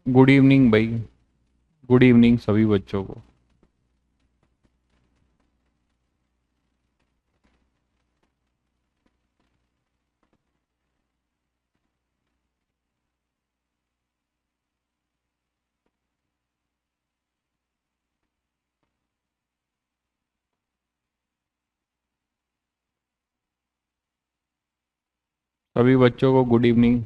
Good evening भाई। Good evening सभी बच्चों को। सभी बच्चों को गुड इवनिंग।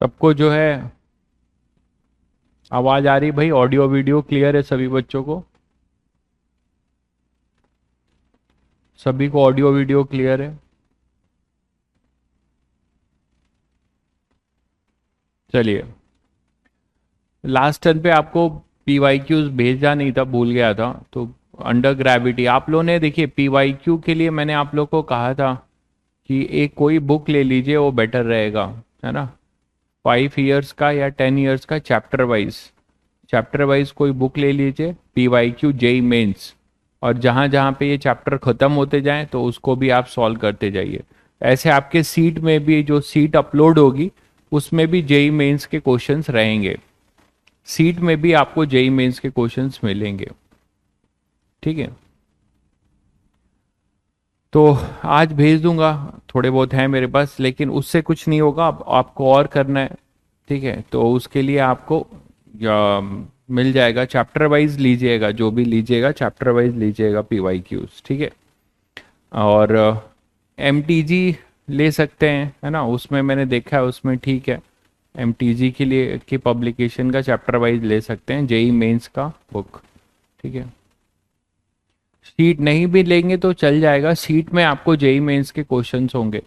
सबको जो है आवाज आ रही भाई? ऑडियो वीडियो क्लियर है सभी बच्चों को? सभी को ऑडियो वीडियो क्लियर है? चलिए, लास्ट टर्न पे आपको पीवाईक्यूज भेजा नहीं था, भूल गया था। तो अंडर ग्रेविटी आप लोगों ने देखिए, पीवाईक्यू के लिए मैंने आप लोग को कहा था कि एक कोई बुक ले लीजिए, वो बेटर रहेगा, है ना। 5 इयर्स का या 10 इयर्स का चैप्टर वाइज कोई बुक ले लीजिए, पीवाईक्यू जेई मेंस। और जहाँ जहाँ पे ये चैप्टर खत्म होते जाएं तो उसको भी आप सॉल्व करते जाइए। ऐसे आपके सीट में भी जो सीट अपलोड होगी उसमें भी जेई मेंस के क्वेश्चंस रहेंगे। सीट में भी आपको जेई मेंस के क्वेश्चंस मिलेंगे। ठीक है, तो आज भेज दूंगा। थोड़े बहुत हैं मेरे पास, लेकिन उससे कुछ नहीं होगा। आपको और करना है, ठीक है, तो उसके लिए आपको या, मिल जाएगा। चैप्टर वाइज लीजिएगा, जो भी लीजिएगा चैप्टर वाइज लीजिएगा पीवाईक्यूज, ठीक है। और एमटीजी ले सकते हैं, है ना, उसमें मैंने देखा है, उसमें ठीक है। एमटीजी के लिए की पब्लिकेशन का चैप्टर वाइज ले सकते हैं, जेई मेंस का बुक, ठीक है। सीट नहीं भी लेंगे तो चल जाएगा, सीट में आपको जेई मेंस के क्वेश्चंस होंगे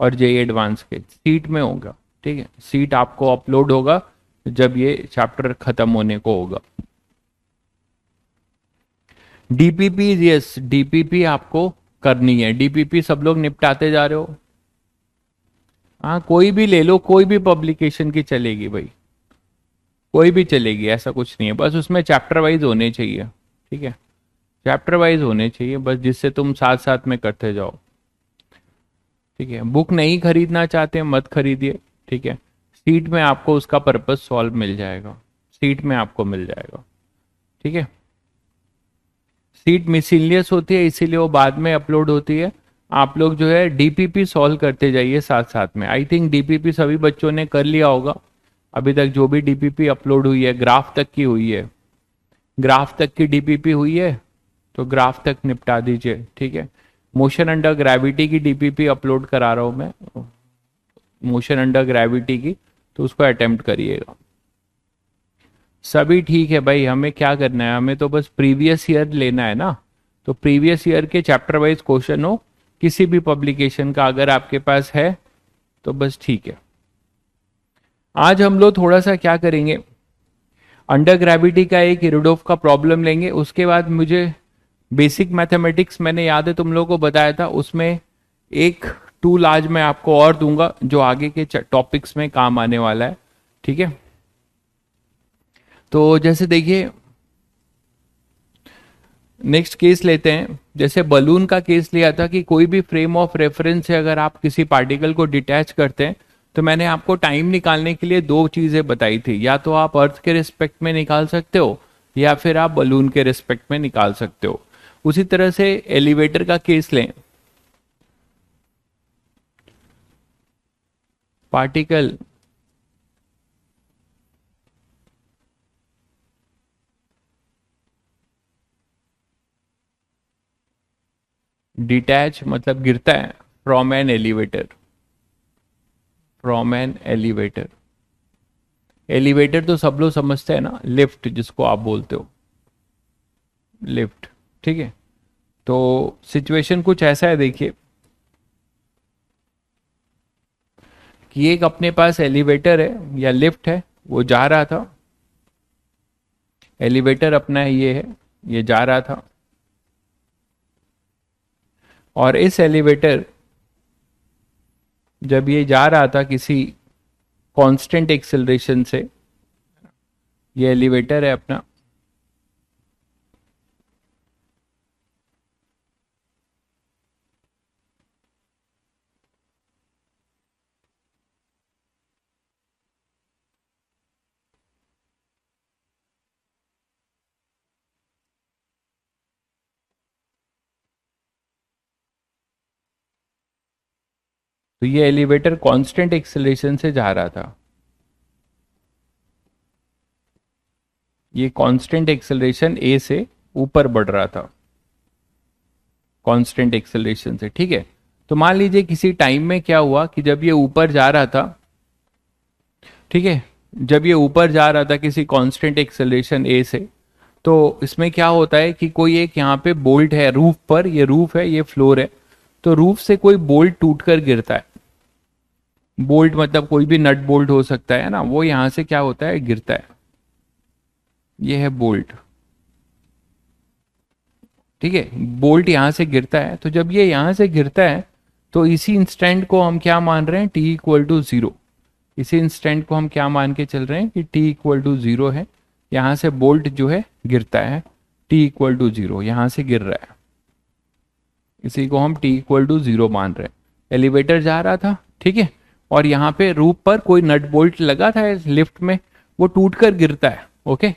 और जेई एडवांस के सीट में होगा, ठीक है। सीट आपको अपलोड होगा जब ये चैप्टर खत्म होने को होगा। डीपीपी, यस डीपीपी आपको करनी है। डीपीपी सब लोग निपटाते जा रहे हो? हाँ, कोई भी ले लो, कोई भी पब्लिकेशन की चलेगी भाई, कोई भी चलेगी, ऐसा कुछ नहीं है। बस उसमें चैप्टर वाइज होने चाहिए, ठीक है। चैप्टर वाइज होने चाहिए बस, जिससे तुम साथ साथ में करते जाओ, ठीक है। बुक नहीं खरीदना चाहते मत खरीदिए, ठीक है। सीट में आपको उसका पर्पस सॉल्व मिल जाएगा, सीट में आपको मिल जाएगा, ठीक है। सीट मिसलिनियस होती है, इसीलिए वो बाद में अपलोड होती है। आप लोग जो है डीपीपी सॉल्व करते जाइए साथ साथ में। आई थिंक डीपीपी सभी बच्चों ने कर लिया होगा अभी तक। जो भी डीपीपी अपलोड हुई है, ग्राफ तक की हुई है, ग्राफ तक की डीपीपी हुई है तो ग्राफ तक निपटा दीजिए, ठीक है। मोशन अंडर ग्रेविटी की डीपीपी अपलोड करा रहा हूं मैं, मोशन अंडर ग्रेविटी की, तो उसको अटेम्प्ट करिएगा। सभी ठीक है भाई, हमें क्या करना है, हमें तो बस प्रीवियस ईयर लेना है ना। तो प्रीवियस ईयर के चैप्टर वाइज क्वेश्चन हो किसी भी पब्लिकेशन का अगर आपके पास है तो बस ठीक है। आज हम लोग थोड़ा सा क्या करेंगे, अंडर ग्रेविटी का एक इरोडोफ का प्रॉब्लम लेंगे। उसके बाद मुझे बेसिक मैथमेटिक्स, मैंने याद है तुम लोगों को बताया था, उसमें एक टूल आज मैं आपको और दूंगा जो आगे के टॉपिक्स में काम आने वाला है, ठीक है। तो जैसे देखिए, नेक्स्ट केस लेते हैं। जैसे बलून का केस लिया था कि कोई भी फ्रेम ऑफ रेफरेंस से अगर आप किसी पार्टिकल को डिटैच करते हैं तो मैंने आपको टाइम निकालने के लिए दो चीजें बताई थी। या तो आप अर्थ के रिस्पेक्ट में निकाल सकते हो या फिर आप बलून के रिस्पेक्ट में निकाल सकते हो। उसी तरह से एलिवेटर का केस लें। पार्टिकल डिटैच मतलब गिरता है from an elevator, from an elevator. Elevator तो सब लोग समझते हैं ना, लिफ्ट जिसको आप बोलते हो, लिफ्ट, ठीक है। तो सिचुएशन कुछ ऐसा है, देखिए कि एक अपने पास एलिवेटर है या लिफ्ट है, वो जा रहा था, एलिवेटर अपना ये है, ये जा रहा था, और इस एलिवेटर जब ये जा रहा था किसी कांस्टेंट एक्सेलरेशन से, ये एलिवेटर है अपना, तो ये एलिवेटर कांस्टेंट एक्सेलरेशन से जा रहा था, ये कांस्टेंट एक्सेलरेशन ए से ऊपर बढ़ रहा था, कांस्टेंट एक्सेलरेशन से, ठीक है। तो मान लीजिए किसी टाइम में क्या हुआ कि जब ये ऊपर जा रहा था, ठीक है, जब ये ऊपर जा रहा था किसी कांस्टेंट एक्सेलरेशन ए से, तो इसमें क्या होता है कि कोई एक यहाँ पे बोल्ट है रूफ पर, ये रूफ है, ये फ्लोर है, तो रूफ से कोई बोल्ट टूटकर गिरता है, बोल्ट मतलब कोई भी नट बोल्ट हो सकता है ना, वो यहां से क्या होता है, गिरता है, ये है बोल्ट, ठीक है, बोल्ट यहां से गिरता है। तो जब ये यहां से गिरता है तो इसी इंस्टेंट को हम क्या मान रहे हैं, टी इक्वल टू जीरो, इसी इंस्टेंट को हम क्या मान के चल रहे हैं कि टी इक्वल टू जीरो है, यहां से बोल्ट जो है गिरता है, टी इक्वल टू जीरो यहां से गिर रहा है, इसी को हम टी इक्वल टू जीरो मान रहे हैं। एलिवेटर जा रहा था, ठीक है, और यहाँ पे रूप पर कोई नट बोल्ट लगा था लिफ्ट में, वो टूट कर गिरता है, ओके।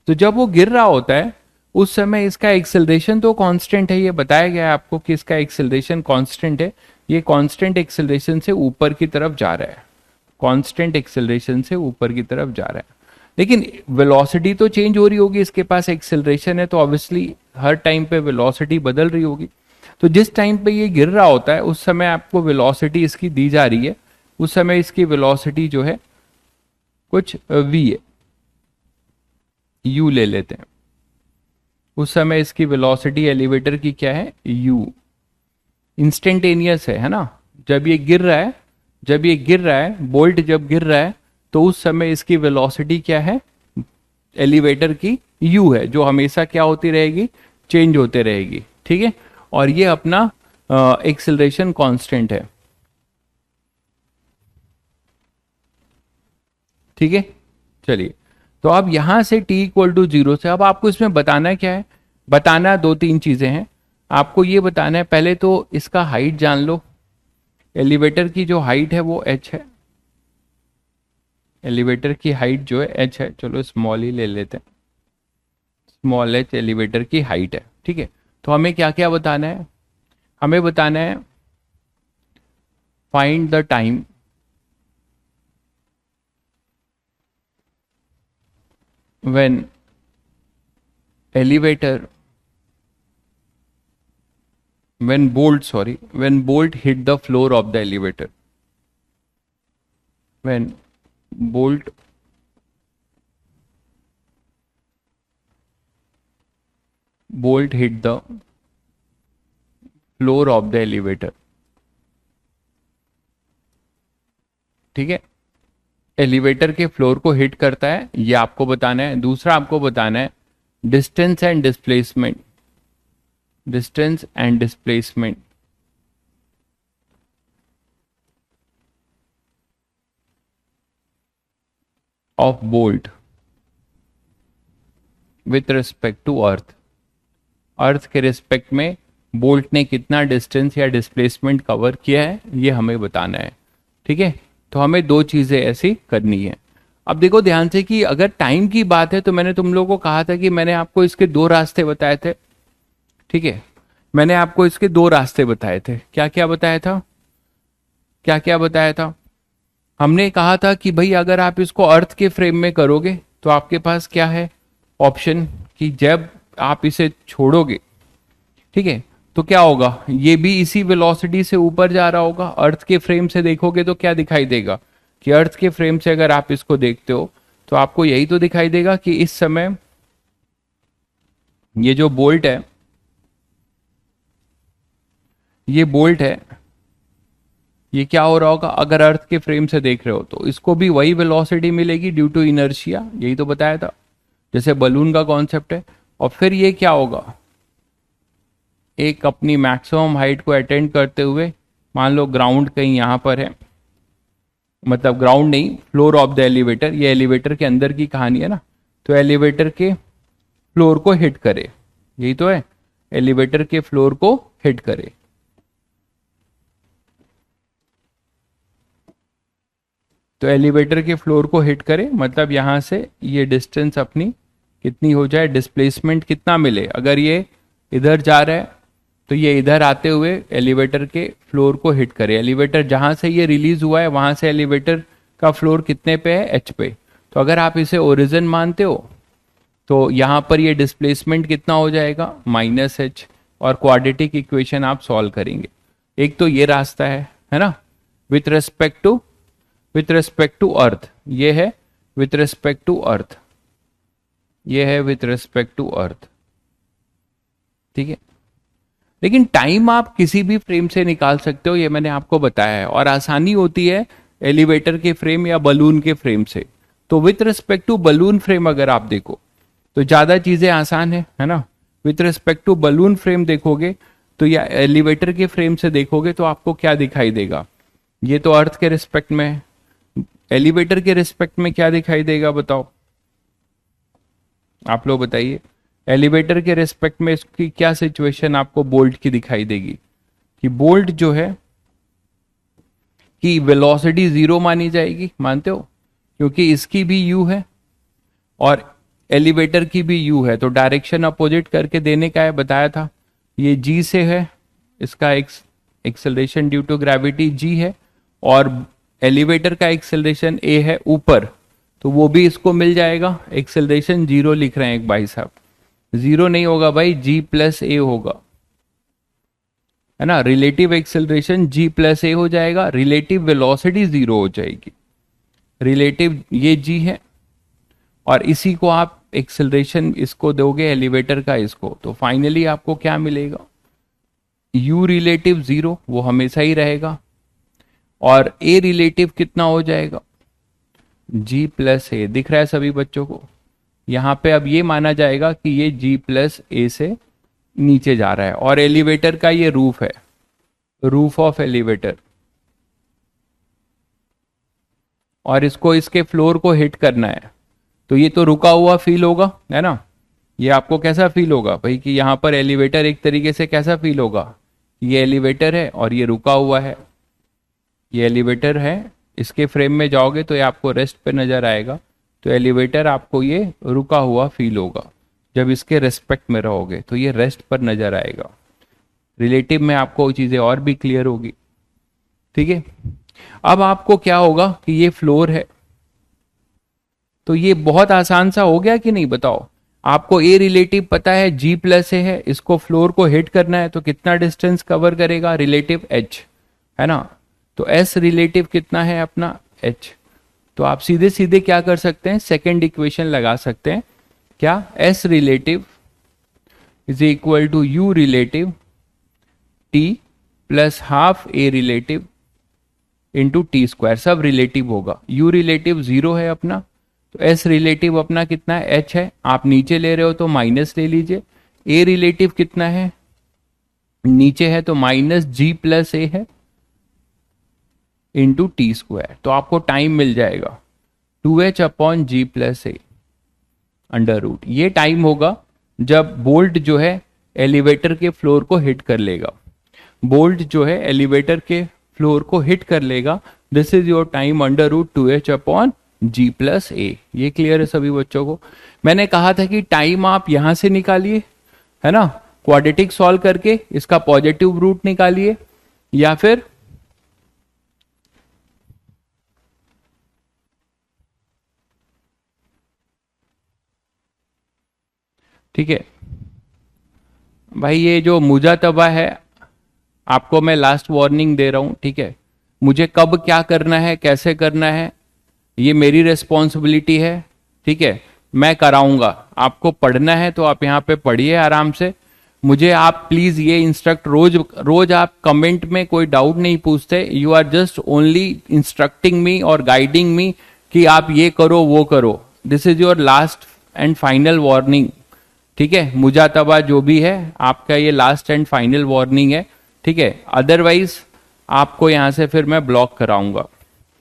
तो जब वो गिर रहा होता है उस समय इसका एक्सेलरेशन तो कांस्टेंट है, ये बताया गया है आपको कि इसका एक्सेलरेशन कांस्टेंट है, ये कांस्टेंट एक्सेलरेशन से ऊपर की तरफ जा रहा है, कांस्टेंट एक्सेलरेशन से ऊपर की तरफ जा रहा है, लेकिन वेलोसिटी तो चेंज हो रही होगी, इसके पास एक्सेलरेशन है तो ऑब्वियसली हर टाइम पे वेलोसिटी बदल रही होगी। तो जिस टाइम पे ये गिर रहा होता है उस समय आपको वेलोसिटी इसकी दी जा रही है, उस समय इसकी वेलोसिटी जो है कुछ v है, u ले लेते हैं, उस समय इसकी वेलोसिटी एलिवेटर की क्या है, u, इंस्टेंटेनियस है ना, जब ये गिर रहा है, जब ये गिर रहा है, बोल्ट जब गिर रहा है तो उस समय इसकी वेलोसिटी क्या है, एलिवेटर की u है, जो हमेशा क्या होती रहेगी, चेंज होते रहेगी, ठीक है, और ये अपना एक्सेलरेशन कांस्टेंट है, ठीक है। चलिए, तो अब यहां से t इक्वल टू जीरो से, अब आपको इसमें बताना क्या है, बताना दो तीन चीजें हैं, आपको ये बताना है, पहले तो इसका हाइट जान लो, एलिवेटर की जो हाइट है वो h है, एलिवेटर की हाइट जो है h है, चलो स्मॉल ही ले लेते हैं, स्मॉल h एलिवेटर की हाइट है, ठीक है। तो हमें क्या क्या बताना है, हमें बताना है find the time when elevator when bolt hit the floor of the elevator, when bolt hit the floor of the elevator, ठीक है, एलिवेटर के फ्लोर को हिट करता है, ये आपको बताना है। दूसरा आपको बताना है distance and displacement, distance and displacement of bolt with respect to earth, earth के रिस्पेक्ट में बोल्ट ने कितना डिस्टेंस या डिस्प्लेसमेंट कवर किया है, ये हमें बताना है, ठीक है। तो हमें दो चीजें ऐसी करनी है। अब देखो ध्यान से कि अगर टाइम की बात है तो मैंने तुम लोगों को कहा था कि मैंने आपको इसके दो रास्ते बताए थे, ठीक है, मैंने आपको इसके दो रास्ते बताए थे, क्या क्या बताया था, क्या क्या बताया था, हमने कहा था कि भाई अगर आप इसको अर्थ के फ्रेम में करोगे तो आपके पास क्या है ऑप्शन, कि जब आप इसे छोड़ोगे, ठीक है, तो क्या होगा, ये भी इसी वेलोसिटी से ऊपर जा रहा होगा, अर्थ के फ्रेम से देखोगे तो क्या दिखाई देगा कि अर्थ के फ्रेम से अगर आप इसको देखते हो तो आपको यही तो दिखाई देगा कि इस समय ये जो बोल्ट है, ये बोल्ट है, ये क्या हो रहा होगा अगर अर्थ के फ्रेम से देख रहे हो तो इसको भी वही वेलोसिटी मिलेगी ड्यू टू इनर्शिया, यही तो बताया था जैसे बलून का कॉन्सेप्ट है। और फिर ये क्या होगा, एक अपनी मैक्सिमम हाइट को अटेंड करते हुए मान लो ग्राउंड कहीं यहां पर है, मतलब ग्राउंड नहीं, फ्लोर ऑफ द एलिवेटर, ये एलिवेटर के अंदर की कहानी है ना, तो एलिवेटर के फ्लोर को हिट करे, यही तो है, एलिवेटर के फ्लोर को हिट करे। तो एलिवेटर के फ्लोर को हिट करे मतलब यहां से ये डिस्टेंस अपनी कितनी हो जाए, डिस्प्लेसमेंट कितना मिले, अगर ये इधर जा रहा है तो ये इधर आते हुए एलिवेटर के फ्लोर को हिट करे। एलिवेटर जहां से ये रिलीज हुआ है वहां से एलिवेटर का फ्लोर कितने पे है, एच पे। तो अगर आप इसे ओरिजिन मानते हो तो यहां पर ये डिस्प्लेसमेंट कितना हो जाएगा, माइनस एच, और क्वाड्रेटिक इक्वेशन आप सॉल्व करेंगे। एक तो ये रास्ता है ना, विथ रिस्पेक्ट टू अर्थ, ये है विथ रिस्पेक्ट टू अर्थ, ये है विथ रिस्पेक्ट टू अर्थ, ठीक है। लेकिन टाइम आप किसी भी फ्रेम से निकाल सकते हो, ये मैंने आपको बताया है, और आसानी होती है एलिवेटर के फ्रेम या बलून के फ्रेम से। तो with respect to balloon frame अगर आप देखो तो ज्यादा चीजें आसान है ना। With respect to balloon frame देखोगे तो या एलिवेटर के फ्रेम से देखोगे तो आपको क्या दिखाई देगा, ये तो अर्थ के रिस्पेक्ट में है, एलिवेटर के रिस्पेक्ट में क्या दिखाई देगा बताओ, आप लोग बताइए। एलिवेटर के रिस्पेक्ट में इसकी क्या सिचुएशन आपको बोल्ट की दिखाई देगी, कि बोल्ट जो है कि वेलोसिटी जीरो मानी जाएगी, मानते हो, क्योंकि इसकी भी यू है और एलिवेटर की भी यू है, तो डायरेक्शन अपोजिट करके देने का है, बताया था। ये जी से है, इसका acceleration due to gravity G है, और एलिवेटर का एक्सेलरेशन ए है ऊपर, तो वो भी इसको मिल जाएगा। एक्सेलरेशन जीरो लिख रहे हैं एक भाई साहब, जीरो नहीं होगा भाई, जी प्लस ए होगा, है ना। रिलेटिव एक्सेलरेशन जी प्लस ए हो जाएगा, रिलेटिव वेलोसिटी जीरो हो जाएगी। रिलेटिव ये जी है और इसी को आप एक्सेलरेशन इसको दोगे एलिवेटर का इसको, तो फाइनली आपको क्या मिलेगा, यू रिलेटिव जीरो, वो हमेशा ही रहेगा, और ए रिलेटिव कितना हो जाएगा, जी प्लस ए। दिख रहा है सभी बच्चों को, यहां पे अब ये माना जाएगा कि ये जी प्लस ए से नीचे जा रहा है, और एलिवेटर का ये रूफ है, रूफ ऑफ एलिवेटर, और इसको इसके फ्लोर को हिट करना है, तो ये तो रुका हुआ फील होगा, है ना। ये आपको कैसा फील होगा भाई, कि यहां पर एलिवेटर एक तरीके से कैसा फील होगा, ये एलिवेटर है और ये रुका हुआ है, ये एलिवेटर है, इसके फ्रेम में जाओगे तो ये आपको रेस्ट पे नजर आएगा, तो एलिवेटर आपको ये रुका हुआ फील होगा। जब इसके रेस्पेक्ट में रहोगे तो ये रेस्ट पर नजर आएगा। रिलेटिव में आपको चीजें और भी क्लियर होगी, ठीक है। अब आपको क्या होगा कि ये फ्लोर है, तो ये बहुत आसान सा हो गया कि नहीं बताओ। आपको ए रिलेटिव पता है, जी प्लस ए है, इसको फ्लोर को हिट करना है तो कितना डिस्टेंस कवर करेगा, रिलेटिव एच, है ना। तो एस रिलेटिव कितना है अपना, एच। तो आप सीधे सीधे क्या कर सकते हैं, सेकेंड इक्वेशन लगा सकते हैं, क्या, s relative is equal to u relative t plus half a relative into t square, सब रिलेटिव होगा। यू रिलेटिव जीरो है अपना, तो एस रिलेटिव अपना कितना है, एच है, आप नीचे ले रहे हो तो माइनस ले लीजिए। ए रिलेटिव कितना है, नीचे है तो माइनस जी प्लस ए है इंटू टी स्क्वायर, तो आपको टाइम मिल जाएगा 2h upon g plus A under root. ये टाइम होगा जब बोल्ट जो है एलिवेटर के फ्लोर को हिट कर लेगा, बोल्ट जो है एलिवेटर के फ्लोर को हिट कर लेगा, this is your time under root 2h upon g plus a. ये क्लियर है सभी बच्चों को। मैंने कहा था कि टाइम आप यहां से निकालिए, है ना, क्वाड्रेटिक सॉल्व करके इसका पॉजिटिव रूट निकालिए, या फिर ठीक है भाई, ये जो मुजातबा है आपको मैं लास्ट वार्निंग दे रहा हूं, ठीक है। मुझे कब क्या करना है, कैसे करना है, ये मेरी रेस्पॉन्सिबिलिटी है, ठीक है। मैं कराऊंगा, आपको पढ़ना है तो आप यहाँ पे पढ़िए आराम से, मुझे आप प्लीज ये इंस्ट्रक्ट, रोज रोज आप कमेंट में कोई डाउट नहीं पूछते, you are just only instructing me और गाइडिंग मी कि आप ये करो वो करो। This is your last and final warning, ठीक है। मुजातबा जो भी है आपका ये लास्ट एंड फाइनल वार्निंग है, ठीक है। अदरवाइज आपको यहां से फिर मैं ब्लॉक कराऊंगा,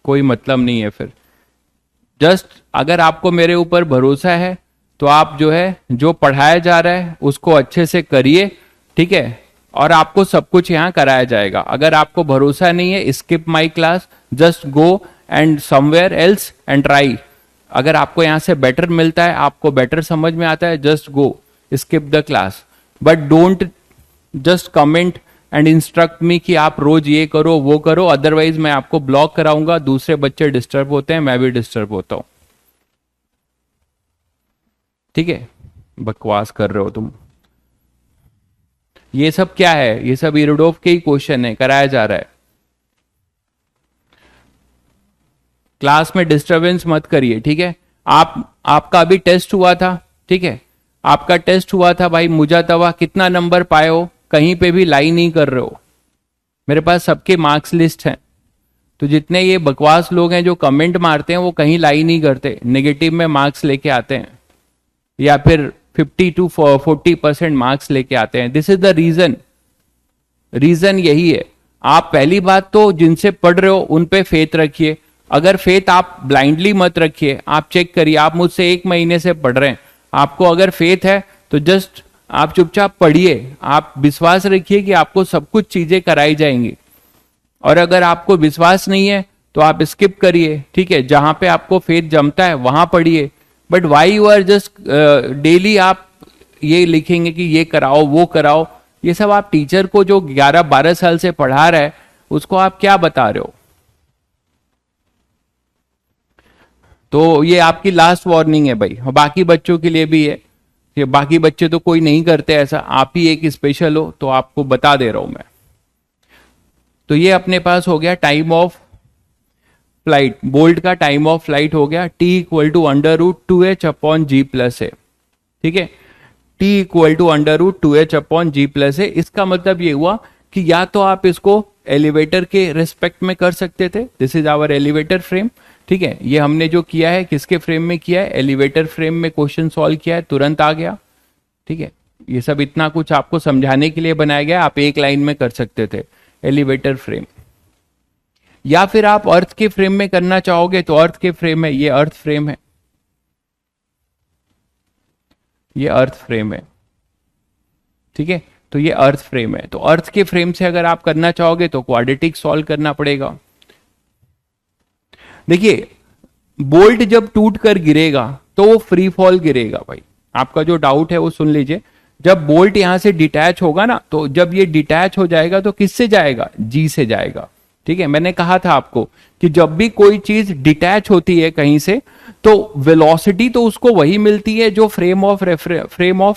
कोई मतलब नहीं है फिर। जस्ट अगर आपको मेरे ऊपर भरोसा है तो आप जो है जो पढ़ाया जा रहा है उसको अच्छे से करिए, ठीक है, और आपको सब कुछ यहाँ कराया जाएगा। अगर आपको भरोसा नहीं है, skip my class, just go and somewhere else and try. अगर आपको यहाँ से बेटर मिलता है, आपको बेटर समझ में आता है, just go skip the class, but don't just comment and instruct me कि आप रोज ये करो वो करो, अदरवाइज मैं आपको ब्लॉक कराऊंगा। दूसरे बच्चे डिस्टर्ब होते हैं, मैं भी डिस्टर्ब होता हूं, ठीक है। बकवास कर रहे हो तुम। ये सब क्या है? ये सब इरोडोफ के ही क्वेश्चन है, कराया जा रहा है। क्लास में डिस्टरबेंस मत करिए, ठीक है। आपका अभी टेस्ट हुआ था, ठीक है, आपका टेस्ट हुआ था भाई मुजातवा, कितना नंबर पाए हो? कहीं पे भी लाई नहीं कर रहे हो। मेरे पास सबके मार्क्स लिस्ट हैं, तो जितने ये बकवास लोग हैं जो कमेंट मारते हैं वो कहीं लाई नहीं करते, नेगेटिव में मार्क्स लेके आते हैं या फिर 50 to 40% मार्क्स लेके आते हैं। दिस इज द रीजन यही है। आप पहली बात तो जिनसे पढ़ रहे हो उन पे फेथ रखिए। अगर फेथ आप ब्लाइंडली मत रखिए, आप चेक करिए। आप मुझसे 1 महीने से पढ़ रहे हैं, आपको अगर फेथ है तो जस्ट आप चुपचाप पढ़िए, आप विश्वास रखिए कि आपको सब कुछ चीजें कराई जाएंगी। और अगर आपको विश्वास नहीं है तो आप स्किप करिए, ठीक है। जहां पे आपको फेथ जमता है वहां पढ़िए, but why you are just daily आप ये लिखेंगे कि ये कराओ वो कराओ, ये सब आप टीचर को जो 11-12 साल से पढ़ा रहा है उसको आप क्या बता रहे हो? तो ये आपकी लास्ट वार्निंग है भाई, बाकी बच्चों के लिए भी है। कि बाकी बच्चे तो कोई नहीं करते ऐसा, आप ही एक स्पेशल हो, तो आपको बता दे रहा हूं मैं। तो ये अपने पास हो गया टाइम ऑफ फ्लाइट, बोल्ट का टाइम ऑफ फ्लाइट हो गया t इक्वल टू √2h/g+a, ठीक है। t equal to √2h/g+a। इसका मतलब ये हुआ कि या तो आप इसको एलिवेटर के रिस्पेक्ट में कर सकते थे, this is our elevator frame, ठीक है। ये हमने जो किया है किसके फ्रेम में किया है? एलिवेटर फ्रेम में क्वेश्चन सॉल्व किया है, तुरंत आ गया, ठीक है। ये सब इतना कुछ आपको समझाने के लिए बनाया गया, आप एक लाइन में कर सकते थे एलिवेटर फ्रेम। या फिर आप अर्थ के फ्रेम में करना चाहोगे तो अर्थ के फ्रेम है, ये अर्थ फ्रेम है, ये अर्थ फ्रेम है, ठीक है। तो ये अर्थ फ्रेम है, तो अर्थ के फ्रेम से अगर आप करना चाहोगे तो क्वाड्रेटिक सॉल्व करना पड़ेगा। देखिए बोल्ट जब टूट कर गिरेगा तो वो फ्री फॉल गिरेगा भाई। आपका जो डाउट है वो सुन लीजिए। जब बोल्ट यहां से डिटैच होगा ना, तो जब ये डिटैच हो जाएगा तो किससे जाएगा? जी से जाएगा, ठीक है। मैंने कहा था आपको कि जब भी कोई चीज डिटैच होती है कहीं से तो वेलोसिटी तो उसको वही मिलती है जो फ्रेम ऑफ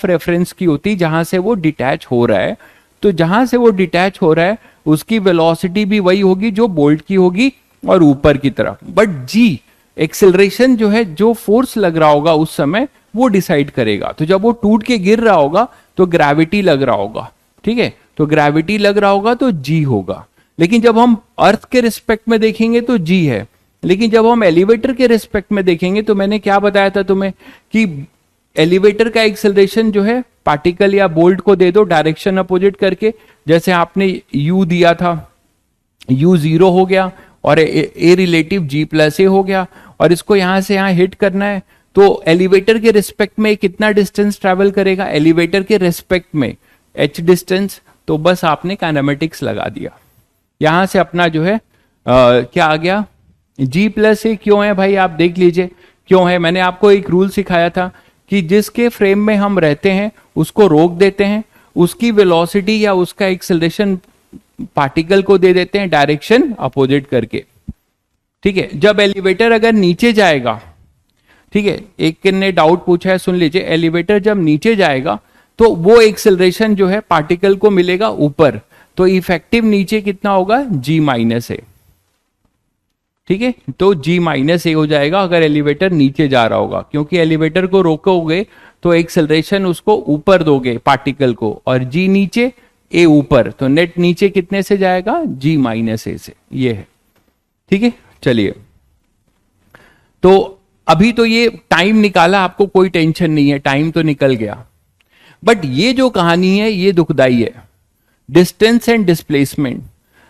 रेफरेंस की होती, जहां से वो डिटैच हो रहा है। तो जहां से वो डिटैच हो रहा है उसकी वेलोसिटी भी वही होगी जो बोल्ट की होगी और ऊपर की तरफ। बट जी एक्सेलरेशन जो है, जो फोर्स लग रहा होगा उस समय, वो डिसाइड करेगा। तो जब वो टूट के गिर रहा होगा तो ग्रेविटी लग रहा होगा, ठीक है। तो ग्रेविटी लग रहा होगा तो जी होगा। लेकिन जब हम अर्थ के रिस्पेक्ट में देखेंगे तो जी है, लेकिन जब हम एलिवेटर के रिस्पेक्ट में देखेंगे तो मैंने क्या बताया था तुम्हें कि एलिवेटर का एक्सेलरेशन जो है पार्टिकल या बोल्ट को दे दो डायरेक्शन अपोजिट करके। जैसे आपने u दिया था, u 0 हो गया और a रिलेटिव g+a हो गया, और इसको यहां से यहां हिट करना है तो एलिवेटर के रिस्पेक्ट में कितना डिस्टेंस ट्रेवल करेगा? एलिवेटर के रिस्पेक्ट में h डिस्टेंस। तो बस आपने काइनेमेटिक्स लगा दिया। यहां से अपना जो है क्या आ गया? g+a क्यों है भाई? आप देख लीजिए क्यों है। मैंने आपको एक रूल सिखाया था कि जिसके फ्रेम में हम रहते हैं उसको रोक देते हैं, उसकी वेलोसिटी या उसका एक्सेलरेशन पार्टिकल को दे देते हैं डायरेक्शन अपोजिट करके, ठीक है। जब एलिवेटर अगर नीचे जाएगा, ठीक है, एक ने डाउट पूछा है, सुन लीजिए। एलिवेटर जब नीचे जाएगा तो वो एक्सेलरेशन जो है पार्टिकल को मिलेगा ऊपर, तो इफेक्टिव नीचे कितना होगा? g-a, ठीक है, तो g माइनस ए हो जाएगा अगर एलिवेटर नीचे जा रहा होगा, क्योंकि एलिवेटर को रोकोगे तो एक्सेलरेशन उसको ऊपर दोगे पार्टिकल को, और g नीचे ए ऊपर, तो नेट नीचे कितने से जाएगा, g माइनस ए से, ये है। ठीक है, चलिए, तो अभी तो ये टाइम निकाला, आपको कोई टेंशन नहीं है, टाइम तो निकल गया। बट ये जो कहानी है ये दुखदाई है, डिस्टेंस एंड डिस्प्लेसमेंट,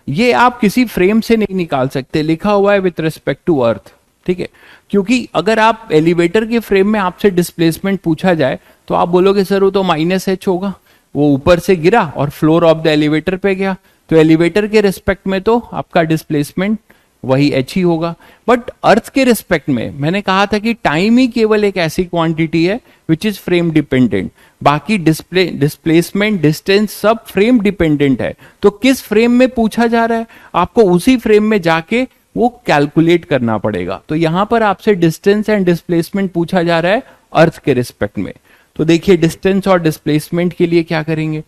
ये आप किसी फ्रेम से नहीं निकाल सकते, लिखा हुआ है विथ रिस्पेक्ट टू अर्थ। ठीक है, क्योंकि अगर आप एलिवेटर के फ्रेम में आपसे डिस्प्लेसमेंट पूछा जाए तो आप बोलोगे सर वो तो माइनस एच होगा, वो ऊपर से गिरा और फ्लोर ऑफ द एलिवेटर पे गया, तो एलिवेटर के रिस्पेक्ट में तो आपका डिस्प्लेसमेंट वही एच ही होगा। बट अर्थ के रिस्पेक्ट में मैंने कहा था कि टाइम ही केवल एक ऐसी क्वांटिटी है विच इज फ्रेम डिपेंडेंट, बाकी डिस्प्लेसमेंट, डिस्टेंस सब फ्रेम डिपेंडेंट है। तो किस फ्रेम में पूछा जा रहा है, आपको उसी फ्रेम में जाके वो कैलकुलेट करना पड़ेगा। तो यहां पर आपसे डिस्टेंस एंड डिस्प्लेसमेंट पूछा जा रहा है अर्थ के रिस्पेक्ट में। तो देखिए डिस्टेंस और डिस्प्लेसमेंट के लिए क्या करेंगे,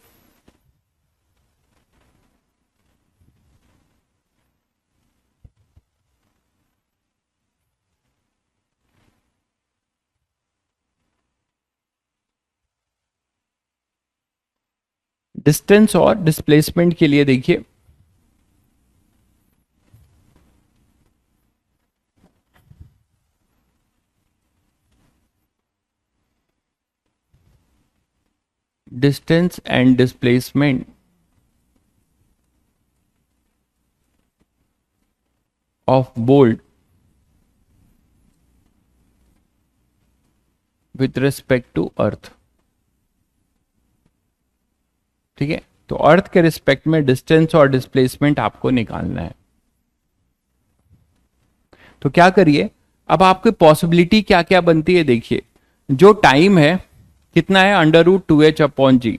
डिस्टेंस और डिस्प्लेसमेंट के लिए देखिए distance and displacement of bolt with respect to earth. ठीक है, तो अर्थ के रिस्पेक्ट में डिस्टेंस और डिस्प्लेसमेंट आपको निकालना है। तो क्या करिए, अब आपकी पॉसिबिलिटी क्या क्या बनती है, देखिए जो टाइम है कितना है, under root two h upon g.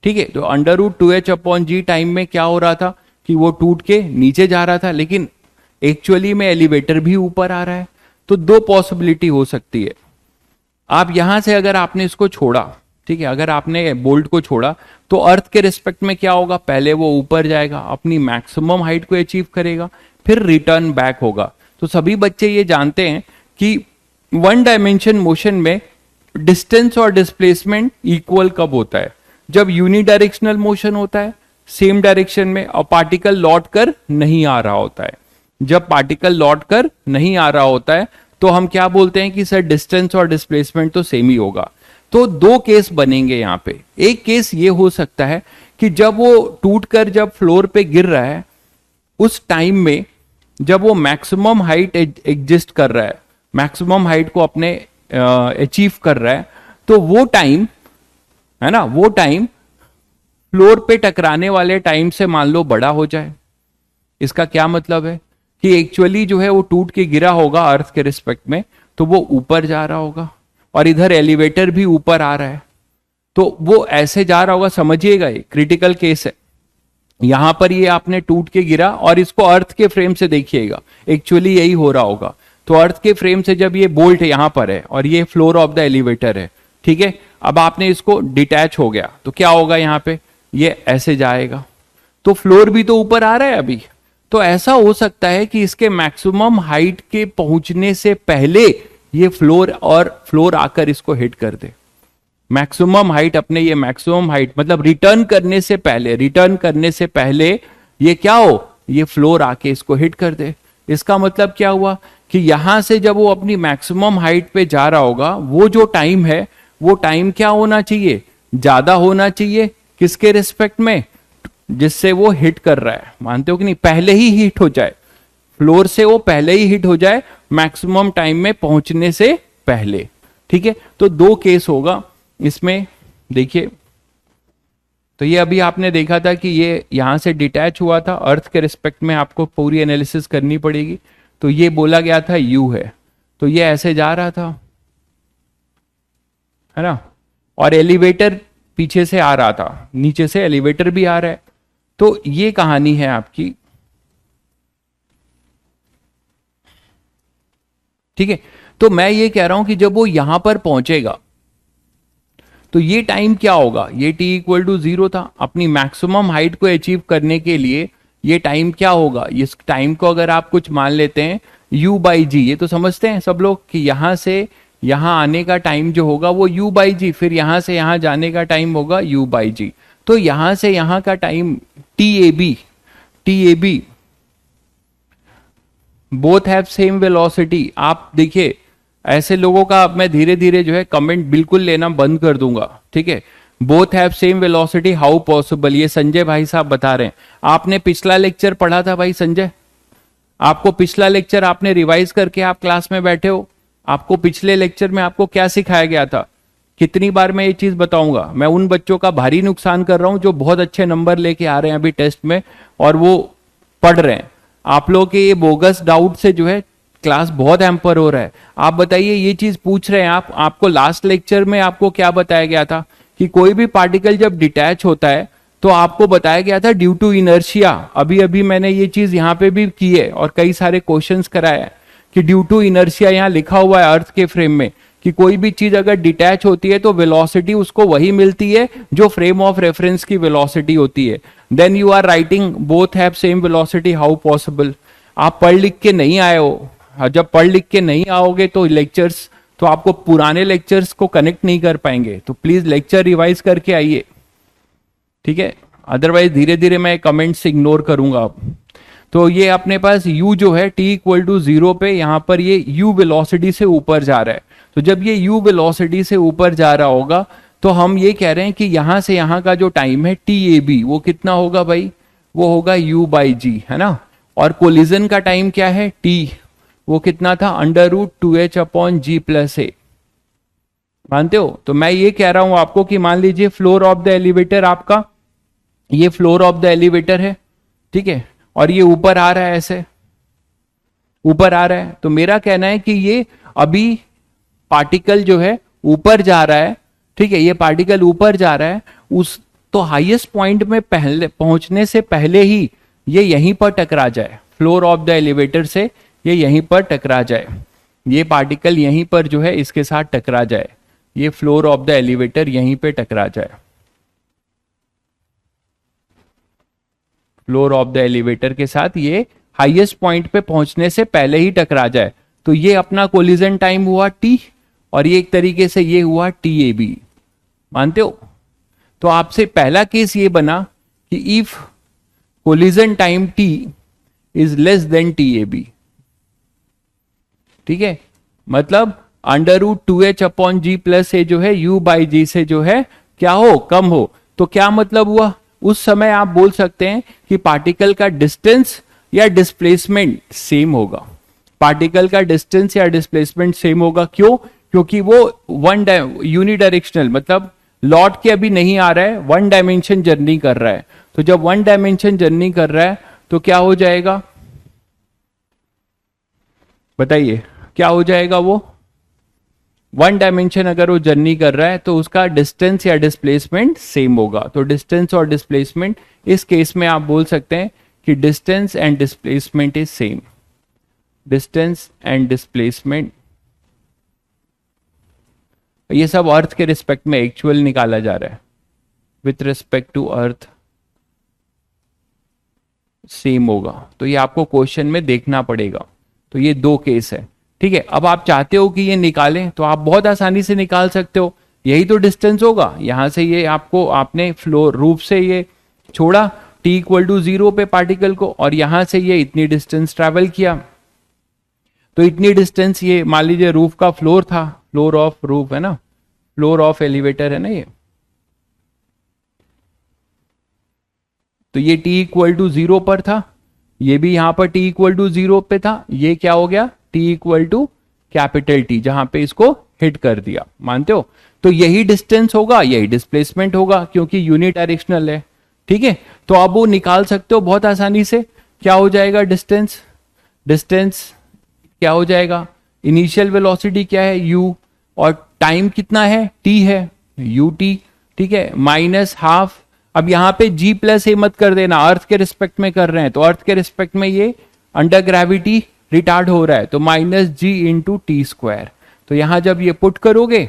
ठीक है, तो under root two h upon g time में क्या हो रहा था कि वो टूट के नीचे जा रहा था, लेकिन एक्चुअली में एलिवेटर भी ऊपर आ रहा है। तो दो पॉसिबिलिटी हो सकती है, आप यहां से अगर आपने इसको छोड़ा, ठीक है, अगर आपने बोल्ट को छोड़ा तो अर्थ के रिस्पेक्ट में क्या होगा, पहले वो ऊपर जाएगा, अपनी मैक्सिमम हाइट को अचीव करेगा, फिर रिटर्न बैक होगा। तो सभी बच्चे ये जानते हैं कि वन डायमेंशन मोशन में डिस्टेंस और डिस्प्लेसमेंट इक्वल कब होता है, जब यूनिडायरेक्शनल मोशन होता है सेम डायरेक्शन में और पार्टिकल लौट कर नहीं आ रहा होता है। जब पार्टिकल लौट कर नहीं आ रहा होता है तो हम क्या बोलते हैं कि सर डिस्टेंस और डिस्प्लेसमेंट तो सेम ही होगा। तो दो केस बनेंगे यहां पे, एक केस ये हो सकता है कि जब वो टूटकर जब फ्लोर पे गिर रहा है उस टाइम में जब वो मैक्सिमम हाइट एग्जिस्ट कर रहा है, मैक्सिमम हाइट को अपने अचीव कर रहा है, तो वो टाइम है ना, वो टाइम फ्लोर पे टकराने वाले टाइम से मान लो बड़ा हो जाए। इसका क्या मतलब है कि एक्चुअली जो है वो टूट के गिरा होगा अर्थ के रिस्पेक्ट में, तो वो ऊपर जा रहा होगा और इधर एलिवेटर भी ऊपर आ रहा है, तो वो ऐसे जा रहा होगा। समझिएगा ये क्रिटिकल केस है, यहां पर ये आपने टूट के गिरा और इसको अर्थ के फ्रेम से देखिएगा, एक्चुअली यही हो रहा होगा। तो अर्थ के फ्रेम से जब ये बोल्ट यहां पर है और ये फ्लोर ऑफ द एलिवेटर है, ठीक है, अब आपने इसको डिटैच हो गया तो क्या होगा, यहां पे ये ऐसे जाएगा, तो फ्लोर भी तो ऊपर आ रहा है अभी। तो ऐसा हो सकता है कि इसके मैक्सिमम हाइट के पहुंचने से पहले ये फ्लोर आकर इसको हिट कर दे। मैक्सिमम हाइट, अपने ये मैक्सिमम हाइट मतलब रिटर्न करने से पहले ये क्या हो, ये फ्लोर आके इसको हिट कर दे। इसका मतलब क्या हुआ कि यहां से जब वो अपनी मैक्सिमम हाइट पे जा रहा होगा, वो जो टाइम है वो टाइम क्या होना चाहिए, ज्यादा होना चाहिए किसके रिस्पेक्ट में, जिससे वो हिट कर रहा है। मानते हो कि नहीं, पहले ही हिट हो जाए, फ्लोर से वो पहले ही हिट हो जाए मैक्सिमम टाइम में पहुंचने से पहले। ठीक है, तो दो केस होगा इसमें, देखिए। तो ये अभी आपने देखा था कि ये यहां से डिटैच हुआ था, अर्थ के रिस्पेक्ट में आपको पूरी एनालिसिस करनी पड़ेगी। तो ये बोला गया था यू है, तो ये ऐसे जा रहा था, है ना, और एलिवेटर पीछे से आ रहा था, नीचे से एलिवेटर भी आ रहा है। तो ये कहानी है आपकी, ठीक है। तो मैं ये कह रहा हूं कि जब वो यहां पर पहुंचेगा तो ये टाइम क्या होगा, ये t इक्वल टू 0 था। अपनी मैक्सिमम हाइट को अचीव करने के लिए ये टाइम क्या होगा, इस टाइम को अगर आप कुछ मान लेते हैं u बाई जी, ये तो समझते हैं सब लोग कि यहां से यहां आने का टाइम जो होगा वो u बाई जी, फिर यहां से यहां जाने का टाइम होगा u बाई जी। तो यहां से यहां का time t A B both have same velocity. आप देखिए ऐसे लोगों का अब मैं धीरे धीरे जो है कमेंट बिल्कुल लेना बंद कर दूंगा, ठीक है। Both have same velocity, how possible, ये संजय भाई साहब बता रहे हैं। आपने पिछला लेक्चर पढ़ा था भाई संजय, आपको पिछला लेक्चर आपने रिवाइज करके आप क्लास में बैठे हो, आपको पिछले लेक्चर में आपको क्या सिखाया गया था? कितनी बार मैं ये चीज बताऊंगा, मैं उन बच्चों का भारी नुकसान कर रहा हूं जो बहुत अच्छे नंबर लेके आ रहे हैं अभी टेस्ट में और वो पढ़ रहे हैं। आप लोगों के ये बोगस डाउट से जो है क्लास बहुत हैम्पर हो रहा है। आप बताइए, ये चीज पूछ रहे हैं आप, आपको लास्ट लेक्चर में आपको क्या बताया गया था कि कोई भी पार्टिकल जब डिटैच होता है तो आपको बताया गया था ड्यू टू इनर्शिया। अभी अभी मैंने ये चीज यहाँ पे भी की है और कई सारे क्वेश्चंस कराए हैं कि ड्यू टू इनर्शिया यहाँ लिखा हुआ है अर्थ के फ्रेम में कि कोई भी चीज अगर डिटैच होती है तो वेलोसिटी उसको वही मिलती है जो फ्रेम ऑफ रेफरेंस की वेलोसिटी होती है। Then you are writing both have same velocity, how possible. आप पढ़ लिख के नहीं आए हो, जब पढ़ लिख के नहीं आओगे तो लेक्चर्स, तो आपको पुराने लेक्चर्स को कनेक्ट नहीं कर पाएंगे। तो प्लीज लेक्चर रिवाइज करके आइए, ठीक है, अदरवाइज धीरे धीरे मैं कमेंट्स इग्नोर करूंगा अब। तो ये अपने पास u जो है t इक्वल टू 0 पे यहाँ पर ये u वेलोसिटी से ऊपर जा रहा है। तो जब ये u वेलोसिटी से ऊपर जा रहा होगा तो हम ये कह रहे हैं कि यहां से यहां का जो टाइम है TAB वो कितना होगा भाई, वो होगा u बाई जी, है ना। और कोलिजन का टाइम क्या है t, वो कितना था √2h अपॉन जी प्लस ए, मानते हो। तो मैं ये कह रहा हूं आपको कि मान लीजिए फ्लोर ऑफ द एलिवेटर, आपका ये फ्लोर ऑफ द एलिवेटर है, ठीक है, और ये ऊपर आ रहा है, ऐसे ऊपर आ रहा है। तो मेरा कहना है कि ये अभी पार्टिकल जो है ऊपर जा रहा है, ठीक है, ये पार्टिकल ऊपर जा रहा है, उस तो हाईएस्ट पॉइंट में पहले पहुंचने से पहले ही ये यहीं पर टकरा जाए, फ्लोर ऑफ द एलिवेटर से ये यहीं पर टकरा जाए, ये पार्टिकल यहीं पर जो है इसके साथ टकरा जाए, ये फ्लोर ऑफ द एलिवेटर यहीं पे टकरा जाए, फ्लोर ऑफ द एलिवेटर के साथ ये हाईएस्ट पॉइंट पे पहुंचने से पहले ही टकरा जाए। तो ये अपना कोलिजन टाइम हुआ t, और ये एक तरीके से ये हुआ TAB, मानते हो। तो आपसे पहला केस ये बना कि if collision time t is less than TAB, ठीक है, मतलब √2h अपॉन जी प्लस ए जो है u बाई जी से जो है क्या हो, कम हो। तो क्या मतलब हुआ, उस समय आप बोल सकते हैं कि पार्टिकल का डिस्टेंस या डिस्प्लेसमेंट सेम होगा, पार्टिकल का डिस्टेंस या डिस्प्लेसमेंट सेम होगा। क्यों? क्योंकि वो यूनिडायरेक्शनल, मतलब लौट के अभी नहीं आ रहा है, वन डायमेंशन जर्नी कर रहा है। तो जब वन डायमेंशन जर्नी कर रहा है तो क्या हो जाएगा, बताइए क्या हो जाएगा, वो वन डायमेंशन अगर वो जर्नी कर रहा है तो उसका डिस्टेंस या डिस्प्लेसमेंट सेम होगा। तो डिस्टेंस और डिस्प्लेसमेंट इस केस में आप बोल सकते हैं कि distance and displacement is same, distance and displacement, ये सब अर्थ के रिस्पेक्ट में एक्चुअल निकाला जा रहा है, with respect to earth same होगा। तो ये आपको क्वेश्चन में देखना पड़ेगा। तो ये दो केस है, ठीक है। अब आप चाहते हो कि ये निकालें तो आप बहुत आसानी से निकाल सकते हो, यही तो डिस्टेंस होगा। यहां से ये आपको, आपने फ्लोर रूफ से ये छोड़ा t इक्वल टू 0 पे पार्टिकल को, और यहां से ये इतनी डिस्टेंस ट्रेवल किया, तो इतनी डिस्टेंस ये मान लीजिए रूफ का फ्लोर था, फ्लोर ऑफ रूफ है ना, फ्लोर ऑफ एलिवेटर है ना ये, तो ये t इक्वल टू 0 पर था, ये भी यहां पर t इक्वल टू 0 पे था, ये क्या हो गया t equal to capital T, जहां पे इसको हिट कर दिया, मानते हो। तो यही डिस्टेंस होगा, यही डिस्प्लेसमेंट होगा, क्योंकि यूनि डायरेक्शनल है, ठीक है। तो आप वो निकाल सकते हो बहुत आसानी से। क्या हो जाएगा डिस्टेंस, डिस्टेंस क्या हो जाएगा, इनिशियल वेलोसिटी क्या है u, और टाइम कितना है t है ut, ठीक है, माइनस हाफ। अब यहां पे g प्लस ए मत कर देना, अर्थ के रिस्पेक्ट में कर रहे हैं, तो अर्थ के रिस्पेक्ट में ये अंडर ग्रेविटी रिटार्ड हो रहा है, तो minus g into t square. तो यहां जब ये पुट करोगे,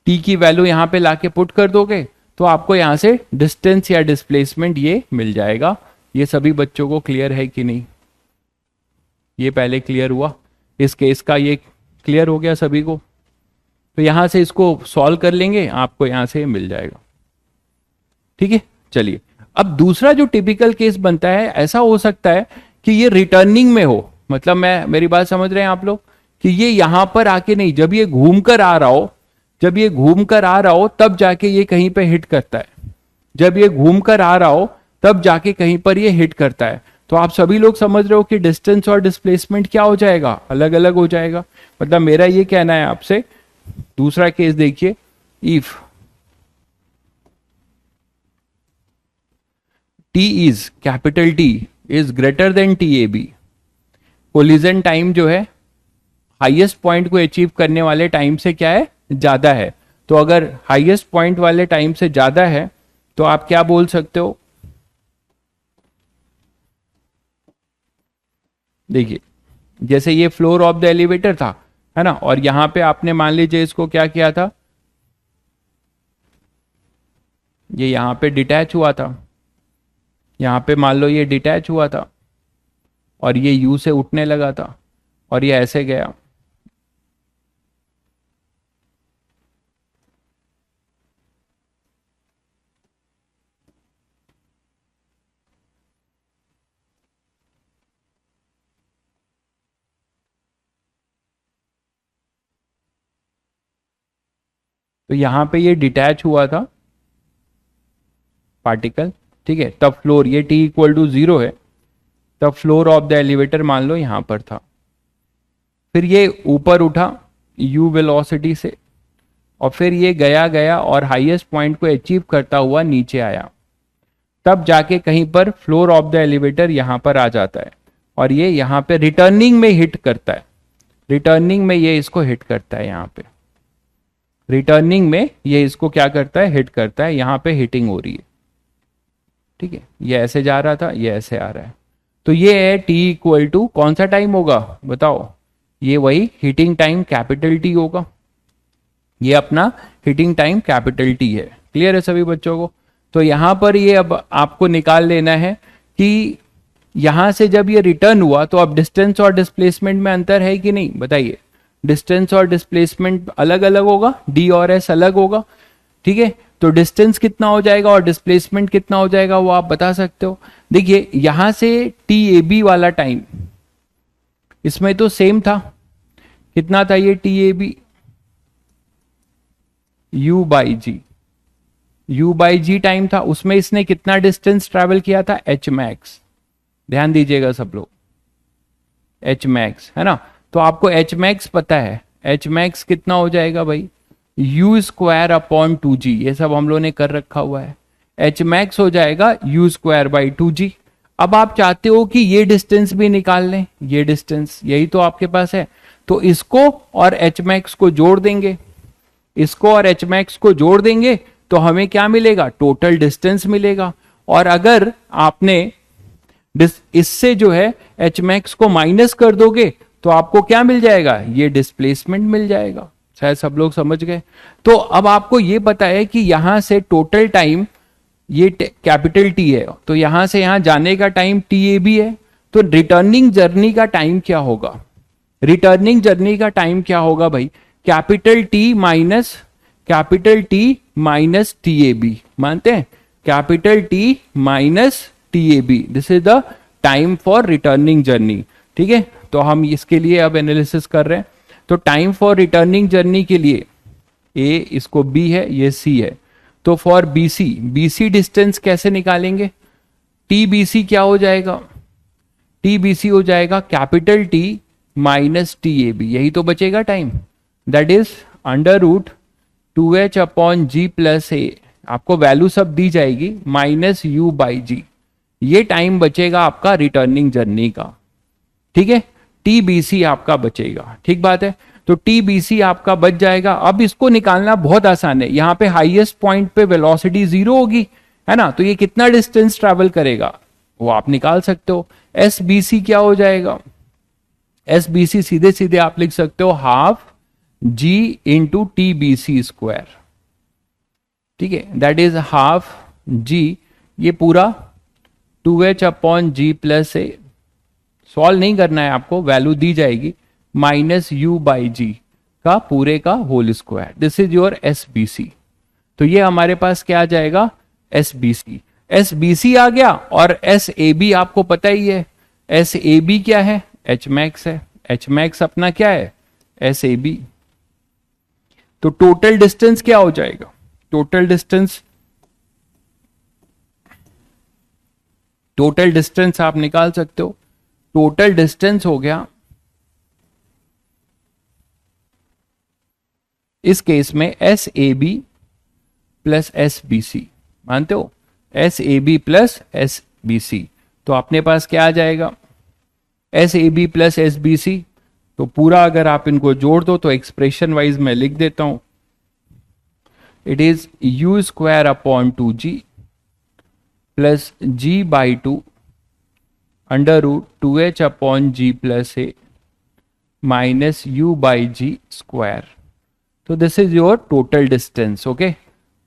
t की वैल्यू यहां पे लाके पुट कर दोगे, तो आपको यहां से डिस्टेंस या डिस्प्लेसमेंट ये मिल जाएगा, ये सभी बच्चों को क्लियर है कि नहीं? ये पहले क्लियर हुआ, इस केस का ये क्लियर हो गया सभी को। तो यहां से इसको सॉल्व कर लेंगे, आपको यहां से मिल जाएगा। ठीक है, चलिए अब दूसरा जो टिपिकल केस बनता है, ऐसा हो सकता है कि ये रिटर्निंग में हो, मतलब मैं, मेरी बात समझ रहे हैं आप लोग, कि ये यहां पर आके नहीं, जब ये घूम कर आ रहा हो, जब ये घूम कर आ रहा हो तब जाके ये कहीं पे हिट करता है, जब ये घूम कर आ रहा हो तब जाके कहीं पर ये हिट करता है। तो आप सभी लोग समझ रहे हो कि डिस्टेंस और डिस्प्लेसमेंट क्या हो जाएगा, अलग अलग हो जाएगा। मतलब मेरा ये कहना है आपसे, दूसरा केस देखिए, if t is, capital T is greater than t A B, collision time जो है हाईएस्ट पॉइंट को अचीव करने वाले टाइम से क्या है, ज्यादा है। तो अगर हाईएस्ट पॉइंट वाले टाइम से ज्यादा है तो आप क्या बोल सकते हो, देखिए जैसे ये फ्लोर ऑफ द एलिवेटर था, है ना, और यहां पे आपने मान लीजिए इसको क्या किया था, ये यहां पे डिटैच हुआ था, यहां पे मान लो ये डिटैच हुआ था और ये यू से उठने लगा था और ये ऐसे गया, तो यहां पे ये डिटैच हुआ था पार्टिकल, ठीक है, तब फ्लोर, ये टी इक्वल टू 0 है, तब फ्लोर ऑफ द एलिवेटर मान लो यहां पर था। फिर ये ऊपर उठा u वेलोसिटी से और फिर ये गया गया और हाईएस्ट पॉइंट को अचीव करता हुआ नीचे आया, तब जाके कहीं पर फ्लोर ऑफ द एलिवेटर यहां पर आ जाता है और ये यहां पे रिटर्निंग में हिट करता है, रिटर्निंग में ये इसको हिट करता है, यहां पे रिटर्निंग में ये इसको क्या करता है, हिट करता है, यहां पे हिटिंग हो रही है। ठीक है, ये ऐसे जा रहा था, ये ऐसे आ रहा है, तो ये है t इक्वल टू कौन सा टाइम होगा बताओ, ये वही हिटिंग टाइम कैपिटल टी होगा, ये अपना हिटिंग टाइम कैपिटल टी है। क्लियर है सभी बच्चों को? तो यहां पर ये अब आपको निकाल लेना है कि यहां से जब ये रिटर्न हुआ तो अब डिस्टेंस और डिस्प्लेसमेंट में अंतर है कि नहीं, बताइए। डिस्टेंस और डिस्प्लेसमेंट अलग अलग होगा, डी और एस अलग होगा, ठीक है। तो डिस्टेंस कितना हो जाएगा और डिस्प्लेसमेंट कितना हो जाएगा वो आप बता सकते हो। देखिए यहां से टी ए बी वाला टाइम, इसमें तो सेम था, कितना था ये t A B, u by g, u by g time था, उसमें इसने कितना डिस्टेंस ट्रेवल किया था, एच मैक्स, ध्यान दीजिएगा सब लोग, एच मैक्स, है ना। तो आपको एच मैक्स पता है, एच मैक्स कितना हो जाएगा भाई, यू स्क्वायर अपॉन 2g, ये सब हम लोगों ने कर रखा हुआ है, एच मैक्स हो जाएगा यू स्क्वायर बाई 2g। अब आप चाहते हो कि ये डिस्टेंस भी निकाल लें, ये डिस्टेंस यही तो आपके पास है, तो इसको और एच मैक्स को जोड़ देंगे, इसको और एच मैक्स को जोड़ देंगे तो हमें क्या मिलेगा, टोटल डिस्टेंस मिलेगा। और अगर आपने इससे जो है एच मैक्स को माइनस कर दोगे तो आपको क्या मिल जाएगा, ये डिस्प्लेसमेंट मिल जाएगा। शायद सब लोग समझ गए। तो अब आपको ये पता है कि यहां से टोटल टाइम ये कैपिटल टी है, तो यहां से यहां जाने का टाइम टी ए बी है, तो रिटर्निंग जर्नी का टाइम क्या होगा, रिटर्निंग जर्नी का टाइम क्या होगा भाई, capital T minus T A B, मानते हैं, capital T minus T A B, this is the time for returning journey. ठीक है, तो हम इसके लिए अब एनालिसिस कर रहे हैं। तो टाइम फॉर रिटर्निंग जर्नी के लिए ए, इसको बी है, ये सी है, तो फॉर बीसी, बीसी डिस्टेंस कैसे निकालेंगे, टी बीसी क्या हो जाएगा, टी बीसी हो जाएगा capital T minus T A B, यही तो बचेगा time, that is under root 2h upon g plus a, आपको वैल्यू सब दी जाएगी, माइनस यू बाई जी, ये टाइम बचेगा आपका रिटर्निंग जर्नी का। ठीक है, टीबीसी आपका बचेगा, ठीक बात है। तो टीबीसी आपका बच जाएगा। अब इसको निकालना बहुत आसान है, यहां पे हाईएस्ट पॉइंट पे वेलोसिटी 0 होगी, है ना, तो ये कितना डिस्टेंस ट्रैवल करेगा वो आप निकाल सकते हो। एस बी सी क्या हो जाएगा, एस बी सी सीधे सीधे आप लिख सकते हो half g into T B C square, ठीक है, दैट इज हाफ जी, ये पूरा 2h upon g plus a, solve नहीं करना है आपको, वैल्यू दी जाएगी, माइनस यू बाई जी का पूरे का whole square, this is your S B C. तो ये हमारे पास क्या आ जाएगा, S B C. S B C आ गया, और एस ए बी आपको पता ही है, एस ए बी क्या है, एच मैक्स है, एच मैक्स अपना क्या है, एस ए बी। तो टोटल डिस्टेंस क्या हो जाएगा, टोटल डिस्टेंस आप निकाल सकते हो, टोटल डिस्टेंस हो गया इस केस में s A B plus s B C, मानते हो, s A B plus s B C. तो अपने पास क्या आ जाएगा, s A B plus s B C. तो पूरा अगर आप इनको जोड़ दो तो एक्सप्रेशन वाइज मैं लिख देता हूं, it is u square upon 2g plus g by 2 under root 2h upon g plus a minus u by g square. तो this is your total distance. Okay,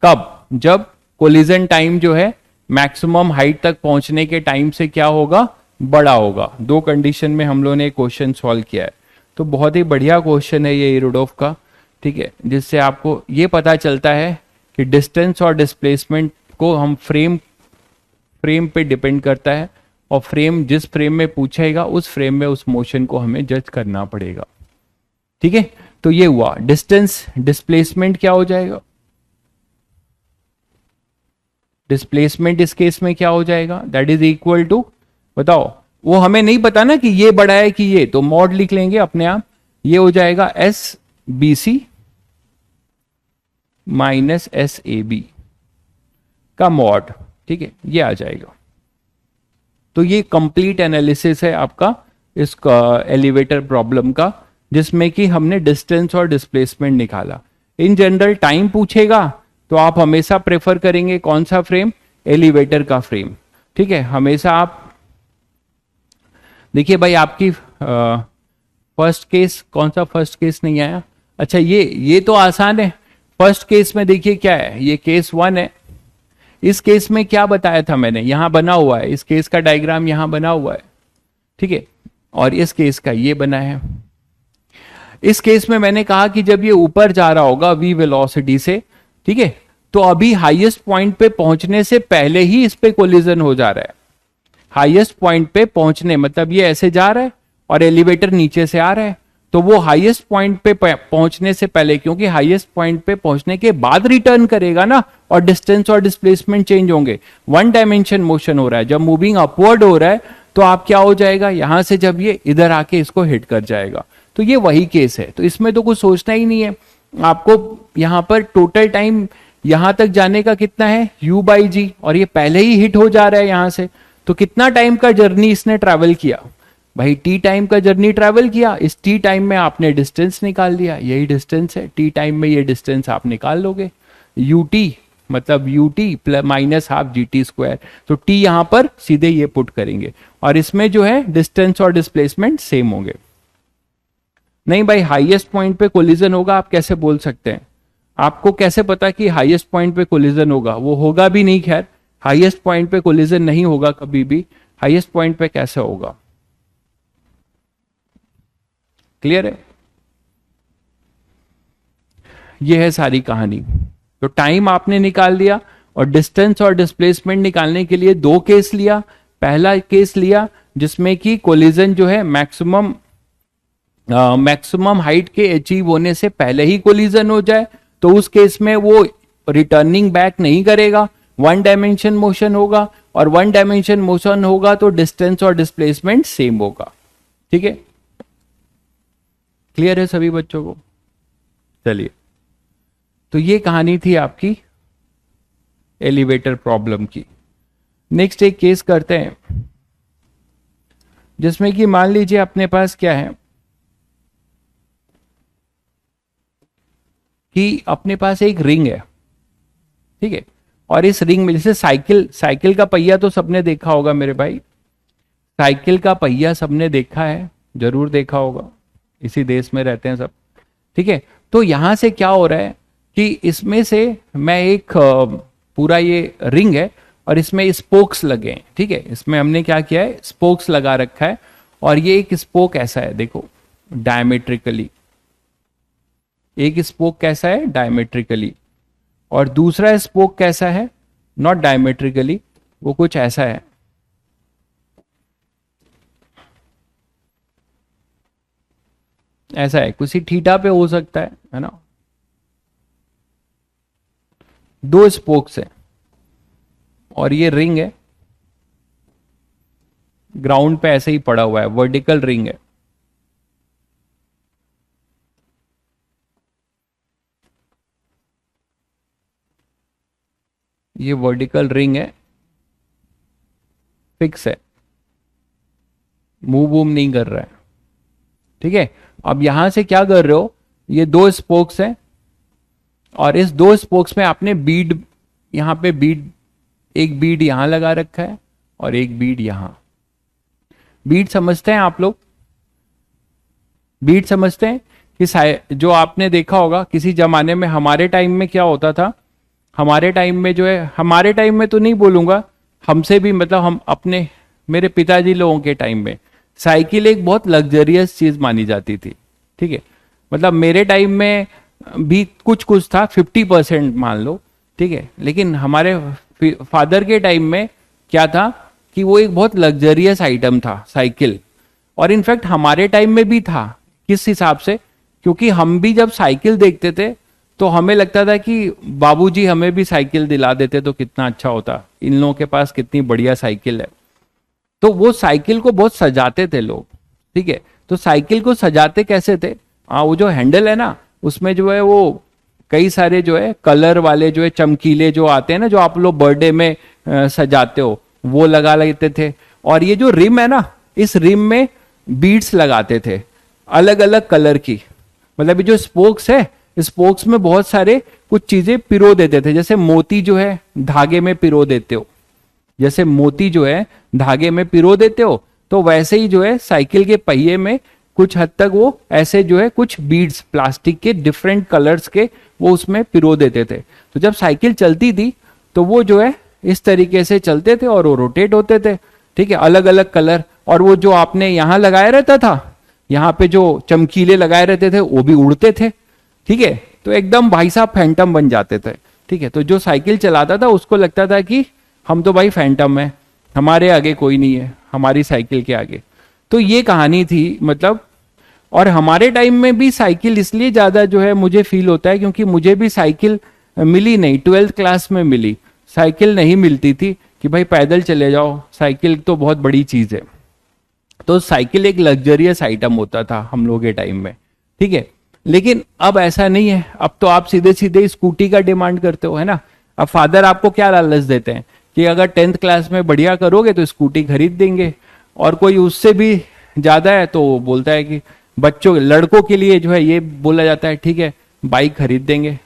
कब, जब कोलिजन टाइम जो है maximum height तक पहुंचने के time से क्या होगा, बड़ा होगा। दो कंडीशन में हम लोगों ने क्वेश्चन सॉल्व किया है। तो बहुत ही बढ़िया क्वेश्चन है ये इरोडोव का, ठीक है, जिससे आपको ये पता चलता है कि डिस्टेंस और डिस्प्लेसमेंट को हम फ्रेम पे डिपेंड करता है, और फ्रेम जिस फ्रेम में पूछेगा उस फ्रेम में उस मोशन को हमें जज करना पड़ेगा। ठीक है, तो ये हुआ डिस्टेंस। डिस्प्लेसमेंट क्या हो जाएगा, डिस्प्लेसमेंट इस केस में क्या हो जाएगा, दैट इज इक्वल टू, बताओ, वो हमें नहीं पता ना कि ये बड़ा है कि ये, तो मॉड लिख लेंगे अपने आप, ये हो जाएगा S B C minus s A B का मॉड। ठीक है, ये आ जाएगा। तो ये कंप्लीट एनालिसिस है आपका इस एलिवेटर प्रॉब्लम का, जिसमें कि हमने डिस्टेंस और डिस्प्लेसमेंट निकाला। इन जनरल टाइम पूछेगा तो आप हमेशा प्रेफर करेंगे कौन सा फ्रेम, एलिवेटर का फ्रेम। ठीक है, हमेशा आप देखिए भाई, आपकी फर्स्ट केस कौन सा, फर्स्ट केस नहीं आया, अच्छा ये तो आसान है। फर्स्ट केस में देखिए क्या है, ये केस 1 है। इस केस में क्या बताया था मैंने, यहां बना हुआ है, इस केस का डायग्राम यहां बना हुआ है, ठीक है, और इस केस का ये बना है। इस केस में मैंने कहा कि जब ये ऊपर जा रहा होगा v वेलोसिटी से, ठीक है, तो अभी हाईएस्ट पॉइंट पे पहुंचने से पहले ही इस पे कोलिजन हो जा रहा है। हाईएस्ट पॉइंट पे पहुंचने मतलब ये ऐसे जा रहा है और एलिवेटर नीचे से आ रहा है, तो वो हाईएस्ट पॉइंट पे पहुंचने से पहले, क्योंकि हाईएस्ट पॉइंट पे पहुंचने के बाद रिटर्न करेगा ना, और डिस्टेंस और डिस्प्लेसमेंट चेंज होंगे। वन डायमेंशन मोशन हो रहा है, जब मूविंग अपवर्ड हो रहा है तो आप क्या हो जाएगा, यहां से जब ये इधर आके इसको हिट कर जाएगा। तो ये वही केस है, तो इसमें तो कुछ सोचना ही नहीं है आपको। यहां पर टोटल टाइम यहां तक जाने का कितना है, u बाई जी, और ये पहले ही हिट हो जा रहा है यहां से, तो कितना टाइम का जर्नी इसने ट्रैवल किया भाई, t टाइम का जर्नी ट्रैवल किया। इस t टाइम में आपने डिस्टेंस निकाल दिया, यही डिस्टेंस है, t टाइम में ये डिस्टेंस आप निकाल लोगे, ut मतलब ut plus minus half G T square. तो t यहां पर सीधे ये पुट करेंगे, और इसमें जो है डिस्टेंस और डिस्प्लेसमेंट सेम होंगे। नहीं भाई, हाईएस्ट पॉइंट पे कोलिजन होगा, आप कैसे बोल सकते हैं, आपको कैसे पता कि हाईएस्ट पॉइंट पे कोलिजन होगा, वो होगा भी नहीं। खैर, हाईएस्ट पॉइंट पे कोलिजन नहीं होगा कभी भी, हाईएस्ट पॉइंट पे कैसे होगा, क्लियर है। ये है सारी कहानी। तो टाइम आपने निकाल दिया, और डिस्टेंस और डिस्प्लेसमेंट निकालने के लिए दो केस लिया। पहला केस लिया जिसमें कि कोलिजन जो है मैक्सिमम हाइट के अचीव होने से पहले ही कोलिजन हो जाए, तो उस केस में वो रिटर्निंग बैक नहीं करेगा, वन डायमेंशन मोशन होगा, और वन डायमेंशन मोशन होगा तो डिस्टेंस और डिस्प्लेसमेंट सेम होगा। ठीक है, क्लियर है सभी बच्चों को। चलिए, तो ये कहानी थी आपकी एलिवेटर प्रॉब्लम की। नेक्स्ट एक केस करते हैं, जिसमें कि मान लीजिए अपने पास क्या है कि अपने पास एक रिंग है, ठीक है, और इस रिंग में जैसे साइकिल का पहिया तो सबने देखा होगा मेरे भाई, साइकिल का पहिया सबने देखा है, जरूर देखा होगा, इसी देश में रहते हैं सब, ठीक है। तो यहां से क्या हो रहा है कि इसमें से मैं एक पूरा ये रिंग है और इसमें स्पोक्स लगे हैं, ठीक है। इसमें हमने क्या किया है, स्पोक्स लगा रखा है, और ये एक स्पोक ऐसा है, देखो डायमेट्रिकली, एक स्पोक कैसा है डायमेट्रिकली, और दूसरा स्पोक कैसा है, नॉट डायमेट्रिकली, वो कुछ ऐसा है, ऐसा है, किसी थीटा पे हो सकता है ना। दो स्पोक्स है और ये रिंग है, ग्राउंड पे ऐसे ही पड़ा हुआ है, वर्टिकल रिंग है। ये वर्टिकल रिंग है, फिक्स है, मूव वूव नहीं कर रहा है, ठीक है। अब यहां से क्या कर रहे हो, ये दो स्पोक्स हैं, और इस दो स्पोक्स में आपने बीड, यहां पे बीड, एक बीड यहां लगा रखा है और एक बीड यहां। बीड समझते हैं आप लोग, बीड समझते हैं कि जो आपने देखा होगा किसी जमाने में, हमारे टाइम में क्या होता था, हमारे टाइम में जो है, हमारे टाइम में तो नहीं बोलूंगा, हमसे भी मतलब हम अपने, मेरे पिताजी लोगों के टाइम में साइकिल एक बहुत लग्जरियस चीज मानी जाती थी, ठीक है। मतलब मेरे टाइम में भी कुछ कुछ था, 50% मान लो, ठीक है। लेकिन हमारे फादर के टाइम में क्या था कि वो एक बहुत लग्जरियस आइटम था साइकिल, और इनफैक्ट हमारे टाइम में भी था। किस हिसाब से, क्योंकि हम भी जब साइकिल देखते थे तो हमें लगता था कि बाबूजी हमें भी साइकिल दिला देते तो कितना अच्छा होता, इन लोगों के पास कितनी बढ़िया साइकिल है। तो वो साइकिल को बहुत सजाते थे लोग, ठीक है। तो साइकिल को सजाते कैसे थे, वो जो हैंडल है ना, उसमें जो है वो कई सारे जो है कलर वाले जो है चमकीले जो आते हैं ना, जो आप लोग बर्थडे में सजाते हो, वो लगा लेते थे। और ये जो रिम है ना, इस रिम में बीड्स लगाते थे अलग अलग कलर की। मतलब ये जो स्पोक्स है, स्पोक्स में बहुत सारे कुछ चीजें पिरो देते थे, जैसे मोती जो है धागे में पिरो देते हो, जैसे मोती जो है धागे में पिरो देते हो, तो वैसे ही जो है साइकिल के पहिए में कुछ हद तक वो ऐसे जो है कुछ बीड्स प्लास्टिक के डिफरेंट कलर्स के वो उसमें पिरो देते थे। तो जब साइकिल चलती थी तो वो जो है इस तरीके से चलते थे और वो रोटेट होते थे, ठीक है, अलग अलग कलर। और वो जो आपने यहां लगाया रहता था, यहाँ पे जो चमकीले लगाए रहते थे, वो भी उड़ते थे, ठीक है। तो एकदम भाई साहब फैंटम बन जाते थे, ठीक है। तो जो साइकिल चलाता था उसको लगता था कि हम तो भाई फैंटम है, हमारे आगे कोई नहीं है, हमारी साइकिल के आगे। तो ये कहानी थी मतलब। और हमारे टाइम में भी साइकिल इसलिए ज्यादा जो है मुझे फील होता है क्योंकि मुझे भी साइकिल मिली नहीं, 12th क्लास में मिली। साइकिल नहीं मिलती थी कि भाई पैदल चले जाओ, साइकिल तो बहुत बड़ी चीज है। तो साइकिल एक लग्जरियस आइटम होता था हम लोग के टाइम में, ठीक है। लेकिन अब ऐसा नहीं है, अब तो आप सीधे सीधे स्कूटी का डिमांड करते हो, है ना। अब फादर आपको क्या लालच देते हैं कि अगर 10th क्लास में बढ़िया करोगे तो स्कूटी खरीद देंगे, और कोई उससे भी ज्यादा है तो बोलता है कि बच्चों, लड़कों के लिए जो है ये बोला जाता है, ठीक है बाइक खरीद देंगे,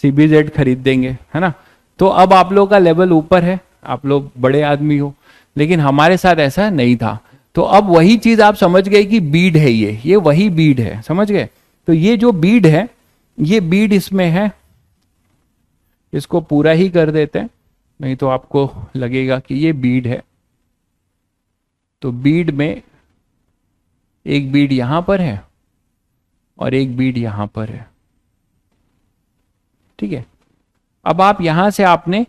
CBZ खरीद देंगे, है ना। तो अब आप लोगों का लेवल ऊपर है, आप लोग बड़े आदमी हो, लेकिन हमारे साथ ऐसा नहीं था। तो अब वही चीज आप समझ गए कि बीड है, ये वही बीड है, समझ गए। तो ये जो बीड है, ये बीड इसमें है, इसको पूरा ही कर देते हैं, नहीं तो आपको लगेगा कि ये बीड है। तो बीड में एक बीड यहां पर है और एक बीड यहां पर है, ठीक है। अब आप यहां से आपने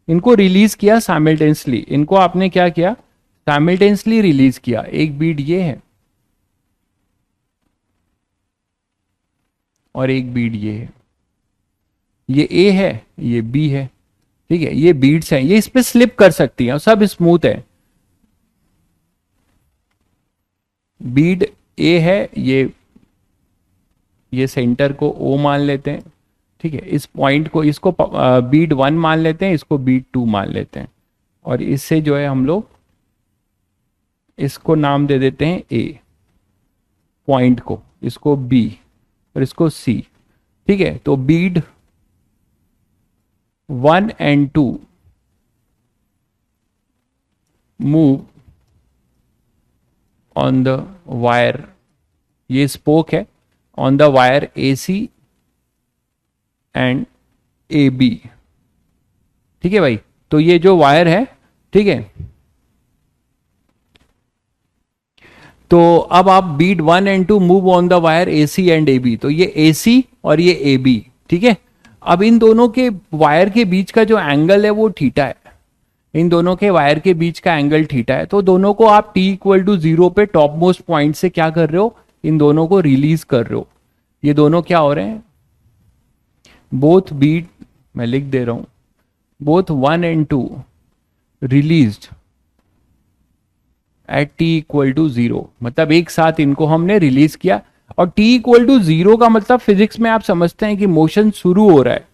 इनको रिलीज किया साइमल्टेनियसली, इनको आपने क्या किया, साइमल्टेनियसली रिलीज किया। एक बीड ये है और एक बीड ये है, ये A है, ये B है, ठीक है। ये बीड्स हैं, ये इस पे स्लिप कर सकती हैं, सब स्मूथ है। बीड A है, ये सेंटर को O मान लेते हैं, ठीक है। इस पॉइंट को, इसको बीड 1 मान लेते हैं, इसको बीड 2 मान लेते हैं, और इससे जो है हम लोग इसको नाम दे देते हैं A पॉइंट को, इसको B और इसको C, ठीक है। तो Beed 1 and 2 move on the wire, ये स्पोक है, on the wire AC and AB, ठीक है भाई। तो ये जो वायर है, ठीक है, तो अब आप bead 1 and 2 move on the wire AC and AB, तो ये AC और ये AB, ठीक है। अब इन दोनों के वायर के बीच का जो एंगल है वो थीटा है, इन दोनों के वायर के बीच का एंगल थीटा है। तो दोनों को आप t इक्वल टू 0 पे टॉप मोस्ट पॉइंट से क्या कर रहे हो, इन दोनों को रिलीज कर रहे हो। ये दोनों क्या हो रहे हैं, बोथ बीट, मैं लिख दे रहा हूं, both 1 and 2 released at t equal to 0, मतलब एक साथ इनको हमने रिलीज किया। और t इक्वल टू 0 का मतलब फिजिक्स में आप समझते हैं कि मोशन शुरू हो रहा है,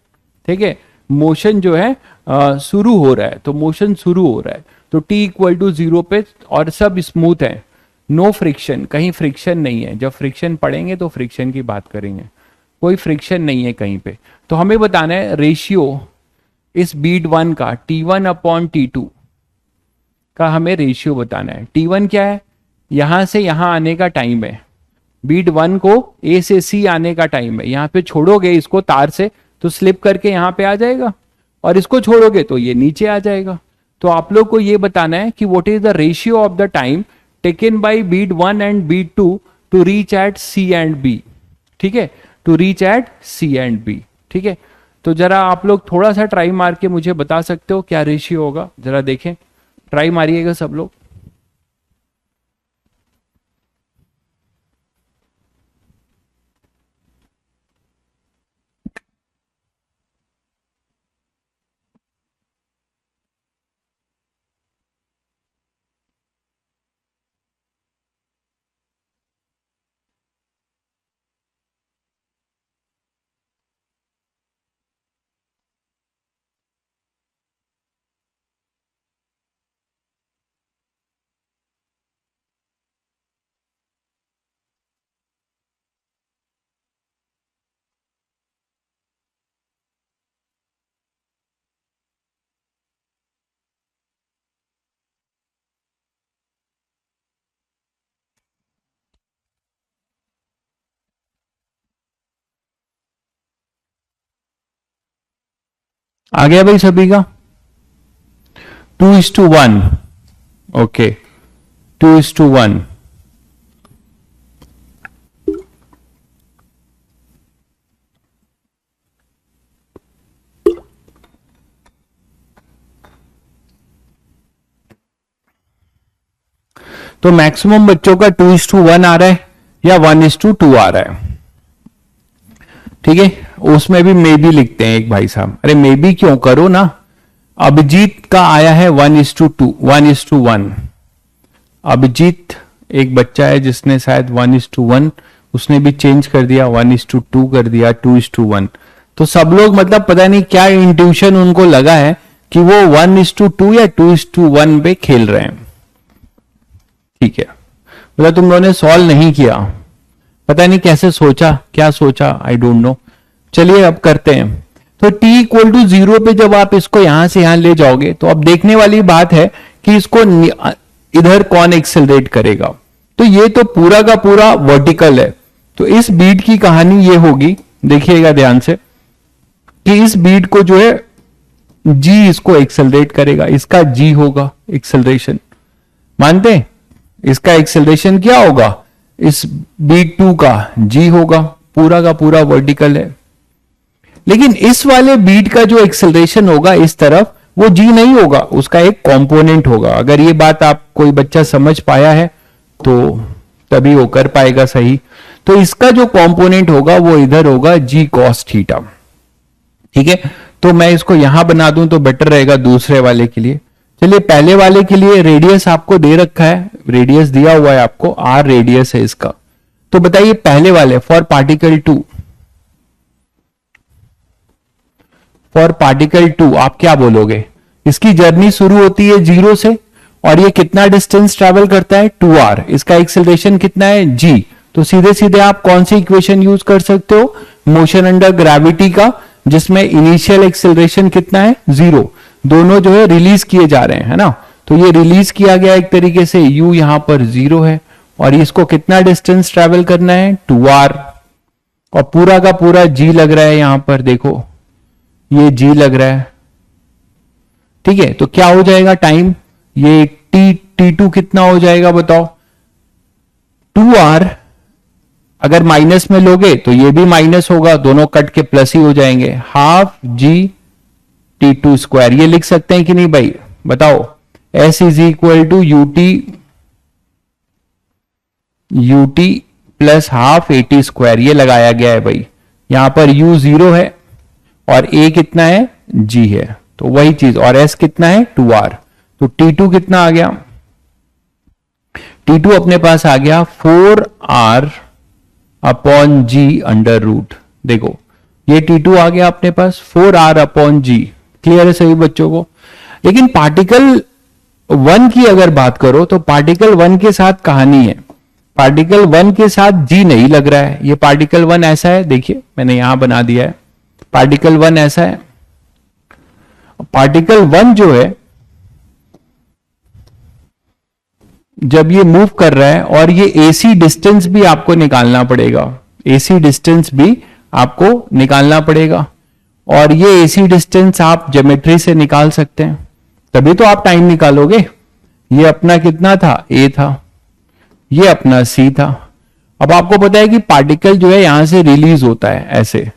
ठीक है, मोशन जो है शुरू हो रहा है, तो मोशन शुरू हो रहा है, तो t इक्वल टू 0 पे, और सब स्मूथ है, नो फ्रिक्शन, कहीं फ्रिक्शन नहीं है। जब फ्रिक्शन पढ़ेंगे तो फ्रिक्शन की बात करेंगे, कोई फ्रिक्शन नहीं है कहीं पे। तो हमें बताना है रेशियो इस बीट 1 का T1 अपॉन T2 का, हमें रेशियो बताना है। T1 क्या है, यहां से यहां आने का टाइम है, बीट 1 को A से C आने का टाइम है। यहां पे छोड़ोगे इसको तार से तो स्लिप करके यहां पे आ जाएगा, और इसको छोड़ोगे तो ये नीचे आ जाएगा। तो आप लोग को ये बताना है कि what is the ratio of the time taken by bead 1 and bead 2 to reach at C and B, ठीक है, to reach at C and B, ठीक है। तो जरा आप लोग थोड़ा सा ट्राई मार के मुझे बता सकते हो क्या रेशियो होगा, जरा देखें, ट्राई मारिएगा सब लोग। आ गया भाई सभी का, 2:1, ओके, 2:1। तो मैक्सिमम बच्चों का 2:1 आ रहा है या 1:2 आ रहा है, ठीक है। उसमें भी मे बी लिखते हैं एक भाई साहब, अरे मे बी क्यों, करो ना। अभिजीत का आया है 1:2, 1:1। अभिजीत एक बच्चा है जिसने शायद 1:1, उसने भी चेंज कर दिया, 1:2 कर दिया, 2:1। तो सब लोग मतलब पता नहीं क्या इंट्यूशन उनको लगा है कि वो 1:2 या 2:1 पे खेल रहे हैं, ठीक है। मतलब तुम लोगों ने सॉल्व नहीं किया, पता नहीं कैसे सोचा, क्या सोचा, आई डोंट नो। चलिए अब करते हैं। तो t इक्वल टू 0 पे जब आप इसको यहां से यहां ले जाओगे तो अब देखने वाली बात है कि इसको इधर कौन एक्सेलरेट करेगा। तो ये तो पूरा का पूरा वर्टिकल है, तो इस बीट की कहानी ये होगी, देखिएगा ध्यान से, कि इस बीट को जो है g इसको एक्सेलरेट करेगा, इसका g होगा एक्सेलरेशन, मानते हैं? इसका एक्सेलरेशन क्या होगा, इस बीट 2 का g होगा, पूरा का पूरा वर्टिकल है। लेकिन इस वाले बीट का जो एक्सेलरेशन होगा इस तरफ, वो g नहीं होगा, उसका एक कंपोनेंट होगा। अगर ये बात आप कोई बच्चा समझ पाया है तो तभी वो कर पाएगा सही। तो इसका जो कंपोनेंट होगा वो इधर होगा g cos थीटा, ठीक है। तो मैं इसको यहां बना दूं तो बेटर रहेगा दूसरे वाले के लिए। चलिए पहले वाले के लिए रेडियस आपको दे रखा है, रेडियस दिया हुआ है आपको, r रेडियस है इसका। तो बताइए पहले वाले फॉर पार्टिकल 2, फॉर पार्टिकल 2 आप क्या बोलोगे? इसकी जर्नी शुरू होती है 0 से और ये कितना डिस्टेंस ट्रैवल करता है 2r, इसका एक्सेलरेशन कितना है g। तो सीधे सीधे आप कौन सी इक्वेशन यूज कर सकते हो, मोशन अंडर ग्रेविटी का, जिसमें इनिशियल एक्सेलरेशन कितना है 0, दोनों जो है रिलीज किए जा रहे हैं, है ना। तो ये रिलीज किया गया एक तरीके से, u यहां पर 0 है और इसको कितना डिस्टेंस ट्रैवल करना है 2r, और पूरा का पूरा g लग रहा है यहां पर, देखो ये g लग रहा है, ठीक है, तो क्या हो जाएगा टाइम, ये T2 कितना हो जाएगा बताओ, 2R। अगर माइनस में लोगे तो ये भी माइनस होगा, दोनों कट के प्लस ही हो जाएंगे, हाफ जी T2 स्क्वायर। ये लिख सकते हैं कि नहीं भाई, बताओ। S is equal to u t plus half AT square, ये लगाया गया है भाई। यहां पर U 0 है और A कितना है, G है, तो वही चीज। और S कितना है, 2R। तो T2 कितना आ गया, T2 अपने पास आ गया 4R upon G under root. देखो ये T2 आ गया अपने पास 4R अपॉन G। क्लियर है सभी बच्चों को। लेकिन पार्टिकल 1 की अगर बात करो तो पार्टिकल 1 के साथ कहानी है, पार्टिकल 1 के साथ G नहीं लग रहा है। ये पार्टिकल 1 ऐसा है, देखिए मैंने यहां बना दिया है, पार्टिकल 1 ऐसा है। पार्टिकल 1 जो है जब ये मूव कर रहा है, और ये AC डिस्टेंस भी आपको निकालना पड़ेगा, AC डिस्टेंस भी आपको निकालना पड़ेगा। और ये AC डिस्टेंस आप ज्योमेट्री से निकाल सकते हैं, तभी तो आप टाइम निकालोगे। ये अपना कितना था, A था, ये अपना C था। अब आपको पता है कि पार्टिकल जो है यहां से रिलीज होता है ऐसे,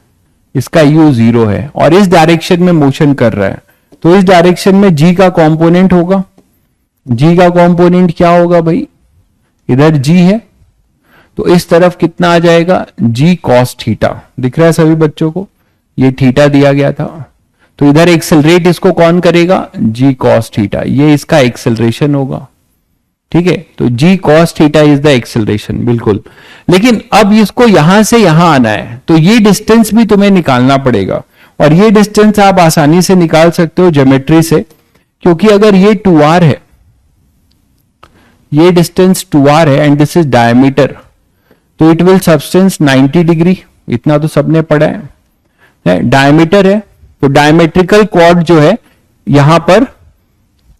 इसका U 0 है और इस डायरेक्शन में मोशन कर रहा है, तो इस डायरेक्शन में G का कंपोनेंट होगा। G का कंपोनेंट क्या होगा भाई, इधर G है तो इस तरफ कितना आ जाएगा, G cos थीटा। दिख रहा है सभी बच्चों को, ये थीटा दिया गया था, तो इधर एक्सेलरेट इसको कौन करेगा, G cos थीटा, ये इसका एक्सेलरेशन होगा। ठीक है, तो G cos theta is the acceleration, बिल्कुल। लेकिन अब इसको यहां से यहां आना है, तो ये डिस्टेंस भी तुम्हें निकालना पड़ेगा, और ये डिस्टेंस आप आसानी से निकाल सकते हो ज्योमेट्री से, क्योंकि अगर ये 2R है, ये डिस्टेंस 2R है एंड दिस इज डायमीटर, तो इट विल सबस्टेंस 90 डिग्री, इतना तो सबने पढ़ा है। डायमीटर है तो डायमेट्रिकल कॉर्ड जो है यहां पर,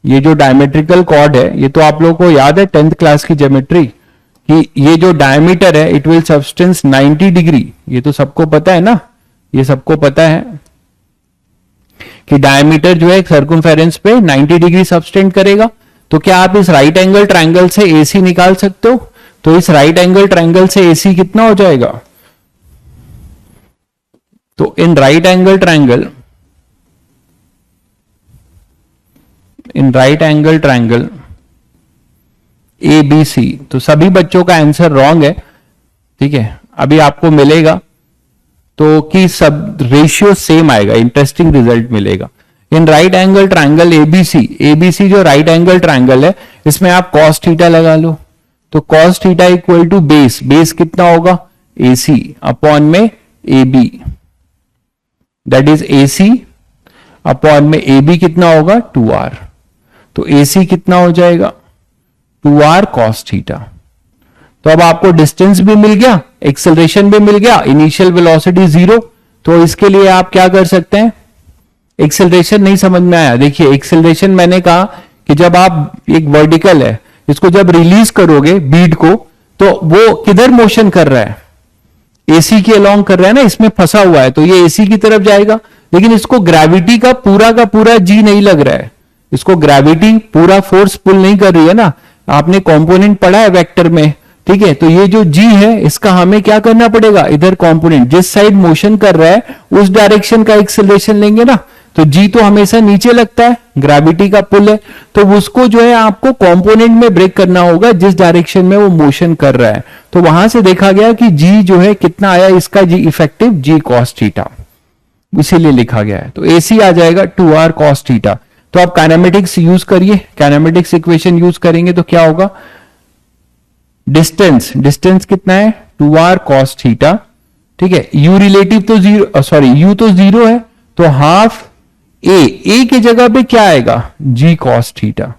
ये जो डायमेट्रिकल कॉर्ड है, ये तो आप लोगों को याद है 10th क्लास की ज्योमेट्री, कि ये जो डायमीटर है इट विल सबस्टेंस 90 डिग्री। ये तो सबको पता है ना, ये सबको पता है कि डायमीटर जो है सर्कमफेरेंस पे 90 डिग्री सबस्टेंड करेगा। तो क्या आप इस राइट एंगल ट्रायंगल से AC निकाल सकते हो, तो इस राइट एंगल ट्रायंगल से AC कितना हो जाएगा, तो इन राइट एंगल ट्रायंगल, इन राइट एंगल ट्रायंगल ABC, तो सभी बच्चों का आंसर रॉन्ग है। ठीक है, अभी आपको मिलेगा तो कि सब रेशियो सेम आएगा, इंटरेस्टिंग रिजल्ट मिलेगा। In right angle triangle ABC जो राइट एंगल ट्रायंगल है, इसमें आप cos थीटा लगा लो, तो cos theta equal to base कितना होगा, AC अपॉन में AB, that is AC upon में AB कितना होगा, 2R। तो AC कितना हो जाएगा, 2R cos थीटा। तो अब आपको डिस्टेंस भी मिल गया, एक्सेलरेशन भी मिल गया, इनिशियल वेलोसिटी 0। तो इसके लिए आप क्या कर सकते हैं, एक्सेलरेशन नहीं समझ में आया, देखिए एक्सेलरेशन मैंने कहा कि जब आप, एक वर्टिकल है, इसको जब रिलीज करोगे बीड को, तो वो किधर मोशन कर रहा है, AC के अलोंग कर रहा है ना, इसमें फंसा हुआ है, तो ये AC की तरफ जाएगा। लेकिन इसको ग्रेविटी का पूरा G नहीं लग रहा है, इसको ग्रेविटी पूरा फोर्स पुल नहीं कर रही है ना, आपने कंपोनेंट पढ़ा है वेक्टर में। ठीक है, तो ये जो G है इसका हमें क्या करना पड़ेगा, इधर कंपोनेंट जिस साइड मोशन कर रहा है उस डायरेक्शन का एक्सेलरेशन लेंगे ना, तो G तो हमेशा नीचे लगता है, ग्रेविटी का पुल है, तो उसको जो है आपको कंपोनेंट में ब्रेक करना होगा जिस डायरेक्शन में वो मोशन कर रहा है। तो वहां से देखा गया कि G जो है कितना आया, इसका G effective G cos theta, इसीलिए लिखा गया है। तो AC आ जाएगा 2R cos थीटा। तो आप काइनेमेटिक्स यूज करिए, काइनेमेटिक्स इक्वेशन यूज करेंगे तो क्या होगा, डिस्टेंस कितना है, 2R cos थीटा। ठीक है, U रिलेटिव तो 0, सॉरी U तो 0 है, तो हाफ A की जगह पे क्या आएगा, G cos थीटा।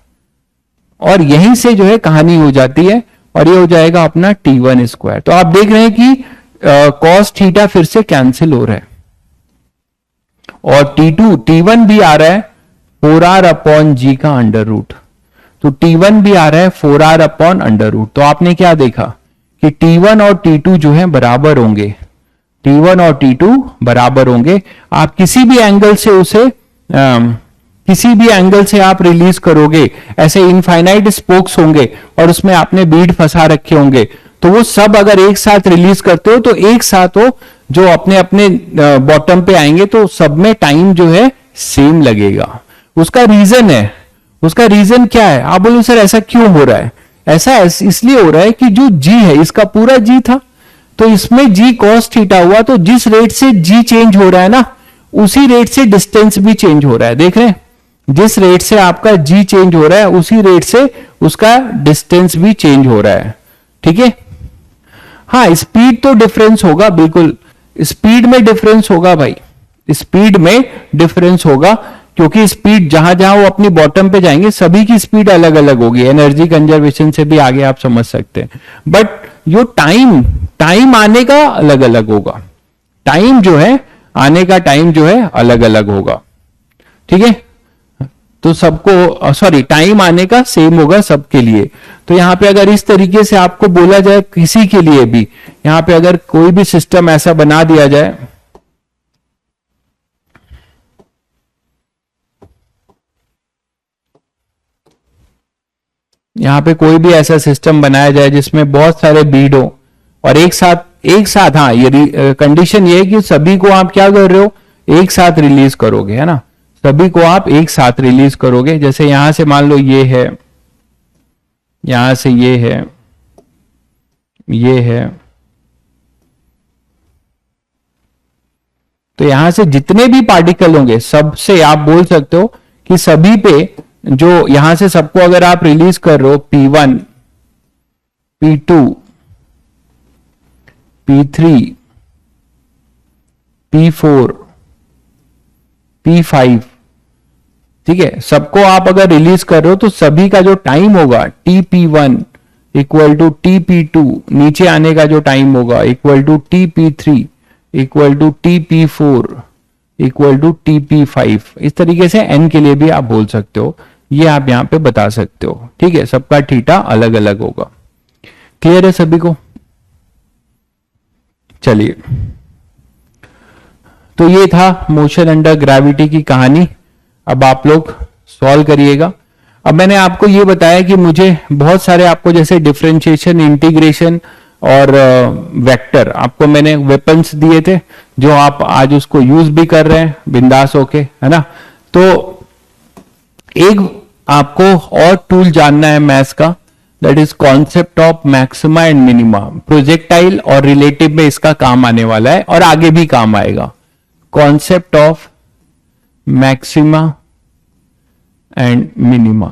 और यहीं से जो है कहानी हो जाती है, और ये हो जाएगा अपना T1 स्क्वायर। तो आप देख रहे हैं कि cos थीटा फिर से कैंसिल हो रहा है, और T1 भी आ रहा है 4R अपॉन G का अंडर रूट, तो T1 भी आ रहा है 4R अपॉन अंडर रूट। तो आपने क्या देखा कि T1 और T2 जो है बराबर होंगे, T1 और T2 बराबर होंगे। आप किसी भी एंगल से उसे किसी भी एंगल से आप रिलीज करोगे, ऐसे इनफाइनाइट स्पोक्स होंगे और उसमें आपने बीड फंसा रखे होंगे, तो वो सब अगर एक साथ रिलीज करते हो तो एक साथ वो जो अपने अपने बॉटम पे आएंगे, तो सब में टाइम जो है सेम लगेगा। उसका रीजन है, उसका रीजन क्या है? आप बोलो सर ऐसा क्यों हो रहा है? ऐसा इसलिए हो रहा है कि जो जी है इसका पूरा जी था, तो इसमें जी कॉस थीटा हुआ, तो जिस रेट से जी चेंज हो रहा है ना, उसी रेट से डिस्टेंस भी चेंज हो रहा है। देख रहे हैं, जिस रेट से आपका जी चेंज हो रहा है उसी रेट से उसका डिस्टेंस भी चेंज हो रहा है। ठीक है, हाँ स्पीड तो डिफरेंस होगा, बिल्कुल स्पीड में डिफरेंस होगा भाई, स्पीड में डिफरेंस होगा, क्योंकि स्पीड जहां जहां वो अपनी बॉटम पे जाएंगे सभी की स्पीड अलग अलग होगी, एनर्जी कंजर्वेशन से भी आगे आप समझ सकते हैं। बट जो टाइम टाइम आने का अलग अलग होगा, टाइम जो है आने का टाइम जो है अलग अलग होगा। ठीक है, तो सबको सॉरी टाइम आने का सेम होगा सबके लिए। तो यहां पे अगर इस तरीके से आपको बोला जाए किसी के लिए भी, यहां पे अगर कोई भी सिस्टम ऐसा बना दिया जाए, यहां पे कोई भी ऐसा सिस्टम बनाया जाए जिसमें बहुत सारे बीड हो और एक साथ हाँ ये कंडीशन ये है कि सभी को आप क्या कर रहे हो, एक साथ रिलीज करोगे, है ना, सभी को आप एक साथ रिलीज करोगे। जैसे यहां से मान लो ये है, यहां से ये है, ये है, तो यहां से जितने भी पार्टिकल होंगे सबसे आप बोल सकते हो कि सभी पे जो यहां से सबको अगर आप रिलीज कर रहे हो P1, P2, P3, P4, P5, ठीक है, सबको आप अगर रिलीज कर रहे हो तो सभी का जो टाइम होगा TP1 इक्वल टू TP2, नीचे आने का जो टाइम होगा equal to TP3 equal to TP4 equal to TP5। इस तरीके से n के लिए भी आप बोल सकते हो, ये आप यहां पे बता सकते हो। ठीक है, सबका थीटा अलग अलग होगा। क्लियर है सभी को? चलिए, तो ये था मोशन अंडर ग्रेविटी की कहानी। अब आप लोग सॉल्व करिएगा। अब मैंने आपको ये बताया कि मुझे बहुत सारे आपको जैसे डिफरेंशिएशन, इंटीग्रेशन और वेक्टर आपको मैंने वेपन्स दिए थे जो आप आज उसको यूज भी कर रहे हैं बिंदास होके, है ना। तो एक आपको और टूल जानना है मैथ्स का, that is concept of maxima and minima. Projectile और रिलेटिव में इसका काम आने वाला है और आगे भी काम आएगा। Concept of maxima and minima,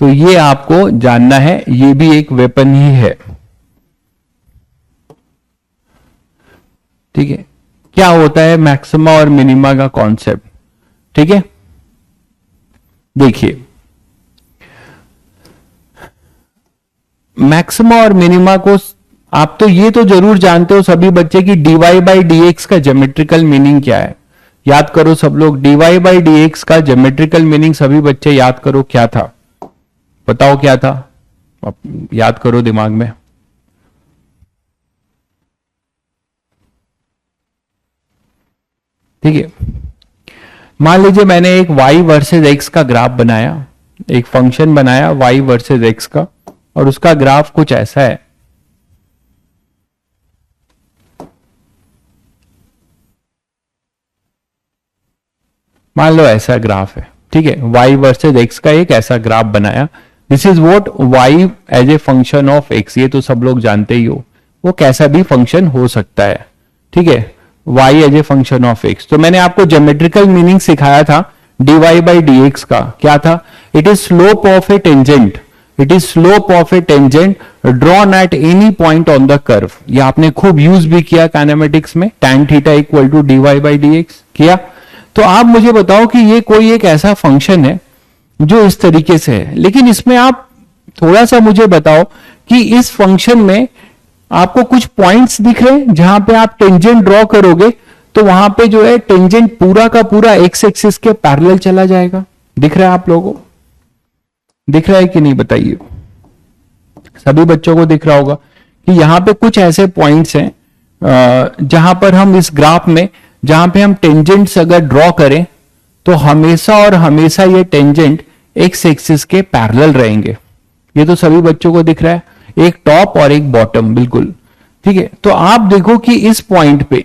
तो ये आपको जानना है, ये भी एक वेपन ही है। ठीक है, क्या होता है मैक्सिमा और मिनिमा का कॉन्सेप्ट? ठीक है, देखिए मैक्सिमा और मिनिमा को आप तो ये तो जरूर जानते हो सभी बच्चे की dy बाई dx का ज्योमेट्रिकल मीनिंग क्या है। याद करो सब लोग, dy बाई dx का ज्योमेट्रिकल मीनिंग सभी बच्चे याद करो, क्या था? बताओ क्या था, आप याद करो दिमाग में। ठीक है, मान लीजिए मैंने एक y वर्सेस x का ग्राफ बनाया, एक फंक्शन बनाया y वर्सेस x का, और उसका ग्राफ कुछ ऐसा है। मान लो ऐसा ग्राफ है, ठीक है, y वर्सेस x का एक ऐसा ग्राफ बनाया। This is what y as a function of x, ये तो सब लोग जानते ही हो, वो कैसा भी फंक्शन हो सकता है। ठीक है, y as a function of x। तो मैंने आपको ज्योमेट्रिकल मीनिंग सिखाया था dy बाई dx का, क्या था? It is slope of a tangent, it is slope of a tangent drawn at any point on the curve. ये आपने खूब यूज भी किया काइनेमेटिक्स में, tan theta equal to dy by dx किया। तो आप मुझे बताओ कि ये कोई एक ऐसा फंक्शन है जो इस तरीके से है, लेकिन इसमें आप थोड़ा सा मुझे बताओ कि इस फंक्शन में आपको कुछ पॉइंट्स दिख रहे हैं जहां पे आप टेंजेंट ड्रॉ करोगे तो वहां पे जो है टेंजेंट पूरा का पूरा एक्स एक्सिस के पैरेलल चला जाएगा। दिख रहा है आप लोगों को? दिख रहा है कि नहीं बताइए? सभी बच्चों को दिख रहा होगा कि यहां पे कुछ ऐसे पॉइंट्स हैं जहां पर हम इस ग्राफ में, जहां पे हम टेंजेंट्स अगर ड्रॉ करें तो हमेशा और हमेशा ये टेंजेंट एक्स एक्सिस के पैरेलल रहेंगे। ये तो सभी बच्चों को दिख रहा है, एक टॉप और एक बॉटम, बिल्कुल ठीक है। तो आप देखो कि इस पॉइंट पे,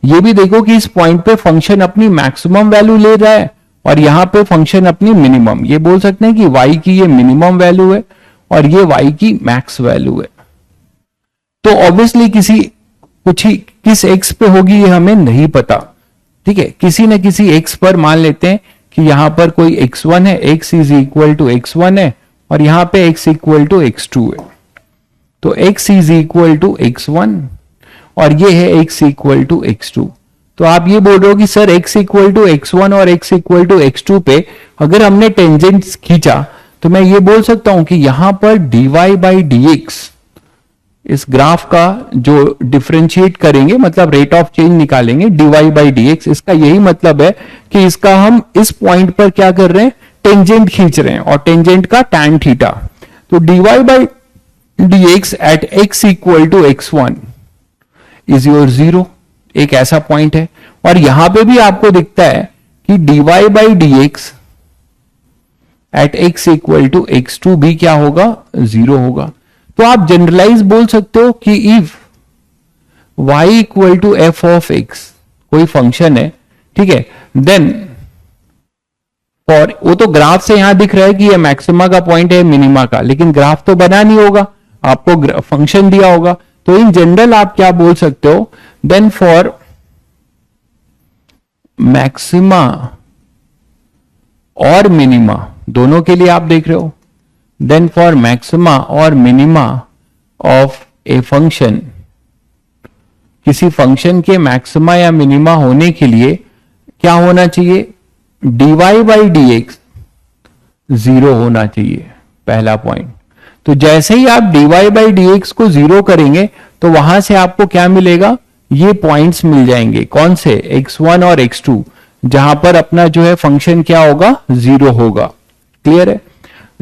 ये भी देखो कि इस पॉइंट पे फंक्शन अपनी मैक्सिमम वैल्यू ले रहा है और यहां पे फंक्शन अपनी मिनिमम। ये बोल सकते हैं कि y की ये मिनिमम वैल्यू है और ये y की मैक्स वैल्यू है। तो ऑब्वियसली किस x पे होगी ये हमें नहीं पता, ठीक है। किसी न किसी x पर मान लेते हैं कि यहां पर कोई x1 है, x is equal to x1 है और यहां पे x इक्वल टू x2 है। तो x is equal to x1 और ये है x इक्वल टू x2। तो आप ये बोल रहे हो कि sir x equal to x1 और x इक्वल टू x2 पे अगर हमने टेंजेंट खींचा तो मैं ये बोल सकता हूं कि यहां पर dy बाई dx, इस ग्राफ का जो डिफरेंशिएट करेंगे, मतलब रेट ऑफ चेंज निकालेंगे dy बाई dx, इसका यही मतलब है कि इसका हम इस पॉइंट पर क्या कर रहे हैं, टेंजेंट खींच रहे हैं और टेंजेंट का tan थीटा। तो dy by dx at x equal to x1 is your 0, एक ऐसा पॉइंट है। और यहां पे भी आपको दिखता है कि dy by dx at x equal to x2 भी क्या होगा, 0 होगा। तो आप जनरलाइज बोल सकते हो कि if y equal to f of x कोई फंक्शन है, ठीक है, देन फॉर, वो तो ग्राफ से यहां दिख रहा है कि ये मैक्सिमा का पॉइंट है, मिनिमा का, लेकिन ग्राफ तो बना नहीं होगा, आपको फंक्शन दिया होगा। तो इन जनरल आप क्या बोल सकते हो, देन फॉर मैक्सिमा और मिनिमा, दोनों के लिए आप देख रहे हो, देन फॉर मैक्सिमा और मिनिमा ऑफ ए फंक्शन, किसी फंक्शन के मैक्सिमा या मिनिमा होने के लिए क्या होना चाहिए, dy बाई dx 0 होना चाहिए, पहला पॉइंट। तो जैसे ही आप dy बाई dx को 0 करेंगे तो वहां से आपको क्या मिलेगा, ये पॉइंट्स मिल जाएंगे, कौन से, x1 और x2, जहां पर अपना जो है फंक्शन क्या होगा, 0 होगा। क्लियर है।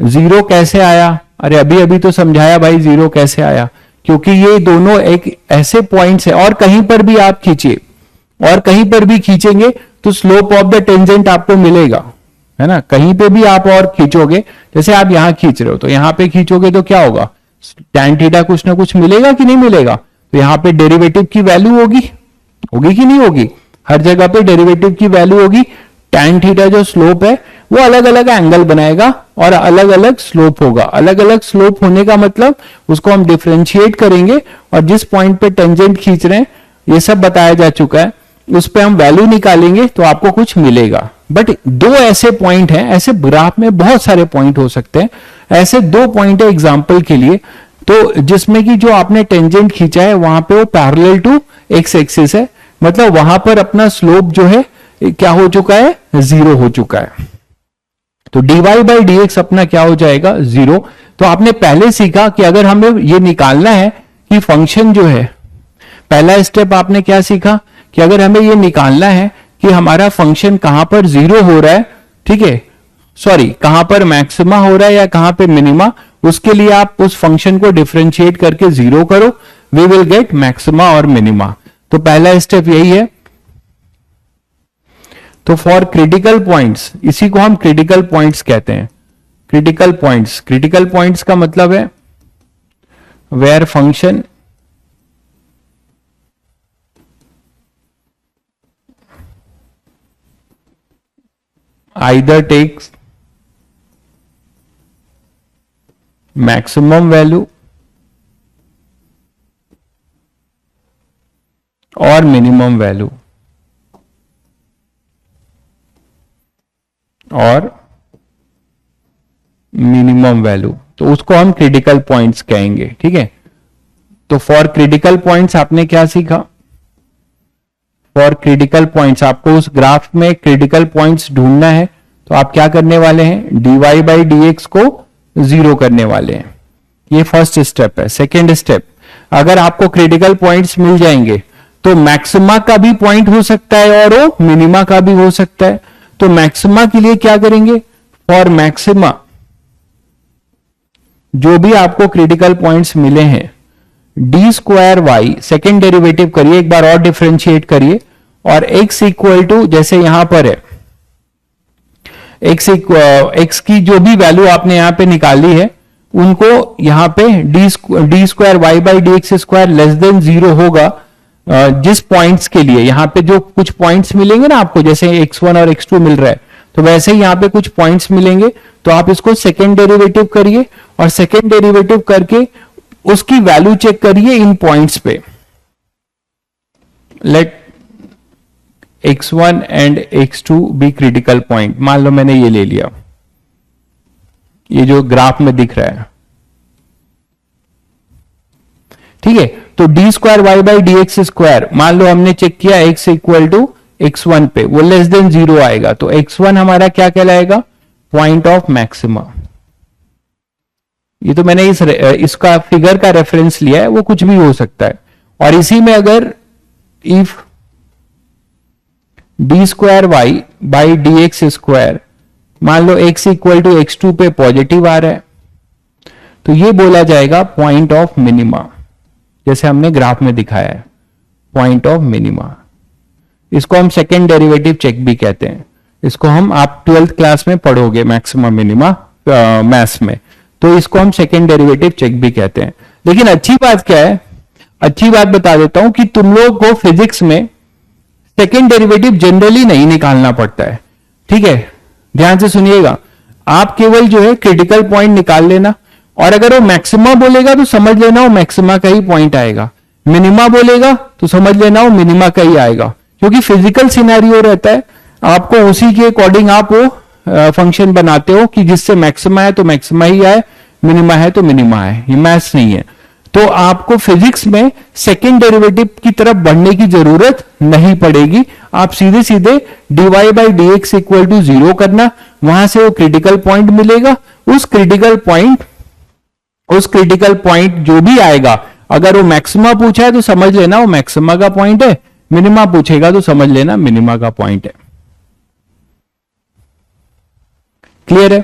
0 कैसे आया, अरे अभी अभी तो समझाया भाई 0 कैसे आया, क्योंकि ये दोनों एक ऐसे पॉइंट्स है, और कहीं पर भी आप खींचिए और कहीं पर भी खींचेंगे तो स्लोप ऑफ द टेंजेंट आपको मिलेगा, है ना। कहीं पे भी आप और खींचोगे, जैसे आप यहां खींच रहे हो तो यहां पे खींचोगे तो क्या होगा, tan थीटा कुछ ना कुछ मिलेगा कि नहीं मिलेगा। तो यहां पे डेरिवेटिव की वैल्यू होगी कि नहीं होगी, हर जगह पे डेरिवेटिव की वैल्यू होगी। tan थीटा जो स्लोप है वो अलग अलग एंगल बनाएगा और अलग अलग स्लोप होगा। अलग अलग स्लोप होने का मतलब उसको हम डिफरेंशिएट करेंगे और जिस पॉइंट पे टेंजेंट खींच रहे हैं ये सब बताया जा चुका है, उस पे हम वैल्यू निकालेंगे तो आपको कुछ मिलेगा। बट दो ऐसे पॉइंट हैं, ऐसे ग्राफ में बहुत सारे पॉइंट हो सकते हैं, ऐसे 2 पॉइंट है एग्जांपल के लिए, तो जिसमें कि जो आपने टेंजेंट खींचा है वहां पे वो पैरेलल टू एक्स एक्सिस है, मतलब वहां पर अपना स्लोप जो है क्या हो चुका है, 0 हो चुका है। तो dy बाई dx अपना क्या हो जाएगा, 0। तो आपने पहले सीखा कि अगर हमें ये निकालना है कि फंक्शन जो है, पहला स्टेप आपने क्या सीखा कि अगर हमें ये निकालना है कि हमारा फंक्शन कहां पर 0 हो रहा है, ठीक है, सॉरी कहां पर मैक्सिमा हो रहा है या कहां पे मिनिमा, उसके लिए आप उस फंक्शन को डिफरेंशिएट करके 0 करो, वी विल गेट मैक्सिमा और मिनिमा। तो पहला स्टेप यही है। तो फॉर क्रिटिकल पॉइंट्स, इसी को हम क्रिटिकल पॉइंट्स कहते हैं। क्रिटिकल पॉइंट्स का मतलब है where function either takes maximum value or minimum value और मिनिमम वैल्यू, तो उसको हम क्रिटिकल पॉइंट्स कहेंगे, ठीक है। तो फॉर क्रिटिकल पॉइंट्स आपने क्या सीखा, फॉर क्रिटिकल पॉइंट्स आपको उस ग्राफ में क्रिटिकल पॉइंट्स ढूंढना है, तो आप क्या करने वाले हैं, dy बाई dx को 0 करने वाले हैं। ये फर्स्ट स्टेप है। सेकेंड स्टेप, अगर आपको क्रिटिकल पॉइंट्स मिल जाएंगे तो मैक्सिमा का भी पॉइंट हो सकता है और वो मिनिमा का भी हो सकता है। तो मैक्सिमा के लिए क्या करेंगे, फॉर मैक्सिमा जो भी आपको क्रिटिकल पॉइंट्स मिले हैं, d square y, second derivative करिए, एक बार और डिफरेंशिएट करिए, और x इक्वल टू, जैसे यहां पर है एक्स की जो भी वैल्यू आपने यहां पे निकाली है उनको यहां पे d square y by d x square less than 0 होगा जिस पॉइंट्स के लिए यहां पे जो कुछ पॉइंट्स मिलेंगे ना आपको, जैसे x1 और x2 मिल रहा है, तो वैसे ही यहां पे कुछ पॉइंट्स मिलेंगे, तो आप इसको सेकेंड डेरिवेटिव करिए और सेकेंड डेरिवेटिव करके उसकी वैल्यू चेक करिए इन पॉइंट्स पे। Let x1 and x2 be critical point. मान लो मैंने ये ले लिया, ये जो ग्राफ में दिख रहा है, ठीक है। तो d square y by d x square, मान लो हमने चेक किया x इक्वल टू x1 पे, वो लेस देन 0 आएगा, तो x1 हमारा क्या कहलाएगा, पॉइंट ऑफ मैक्सिमा। ये तो मैंने इसका फिगर का रेफरेंस लिया है, वो कुछ भी हो सकता है। और इसी में अगर if d square y by d x square, मान लो x इक्वल टू x2 पे पॉजिटिव आ रहा है, तो ये बोला जाएगा पॉइंट ऑफ मिनिमा, जैसे हमने ग्राफ में दिखाया है, पॉइंट ऑफ मिनिमा। इसको हम सेकेंड डेरिवेटिव चेक भी कहते हैं। इसको हम, आप 12th क्लास में पढ़ोगे मैक्सिमा मिनिमा मैथ्स में, तो इसको हम सेकेंड डेरिवेटिव चेक भी कहते हैं। लेकिन अच्छी बात क्या है, अच्छी बात बता देता हूं कि तुम लोग को फिजिक्स में सेकेंड डेरिवेटिव जनरली नहीं निकालना पड़ता है, ठीक है। ध्यान से सुनिएगा, आप केवल जो है क्रिटिकल पॉइंट निकाल लेना, और अगर वो मैक्सिमा बोलेगा तो समझ लेना वो मैक्सिमा का ही पॉइंट आएगा, मिनिमा बोलेगा तो समझ लेना वो मिनिमा का ही आएगा, क्योंकि फिजिकल सिनेरियो रहता है, आपको उसी के अकॉर्डिंग आप वो फंक्शन बनाते हो कि जिससे मैक्सिमा है तो मैक्सिमा ही आए, मिनिमा है तो मिनिमा है। ये मैथ्स नहीं है, तो आपको फिजिक्स में सेकेंड डेरिवेटिव की तरफ बढ़ने की जरूरत नहीं पड़ेगी। आप सीधे सीधे dy by d x equal to 0 करना, वहां से वो क्रिटिकल पॉइंट मिलेगा। उस क्रिटिकल पॉइंट जो भी आएगा, अगर वो मैक्सिमा पूछा है तो समझ लेना वो मैक्सिमा का पॉइंट है, मिनिमा पूछेगा तो समझ लेना मिनिमा का पॉइंट है। क्लियर है?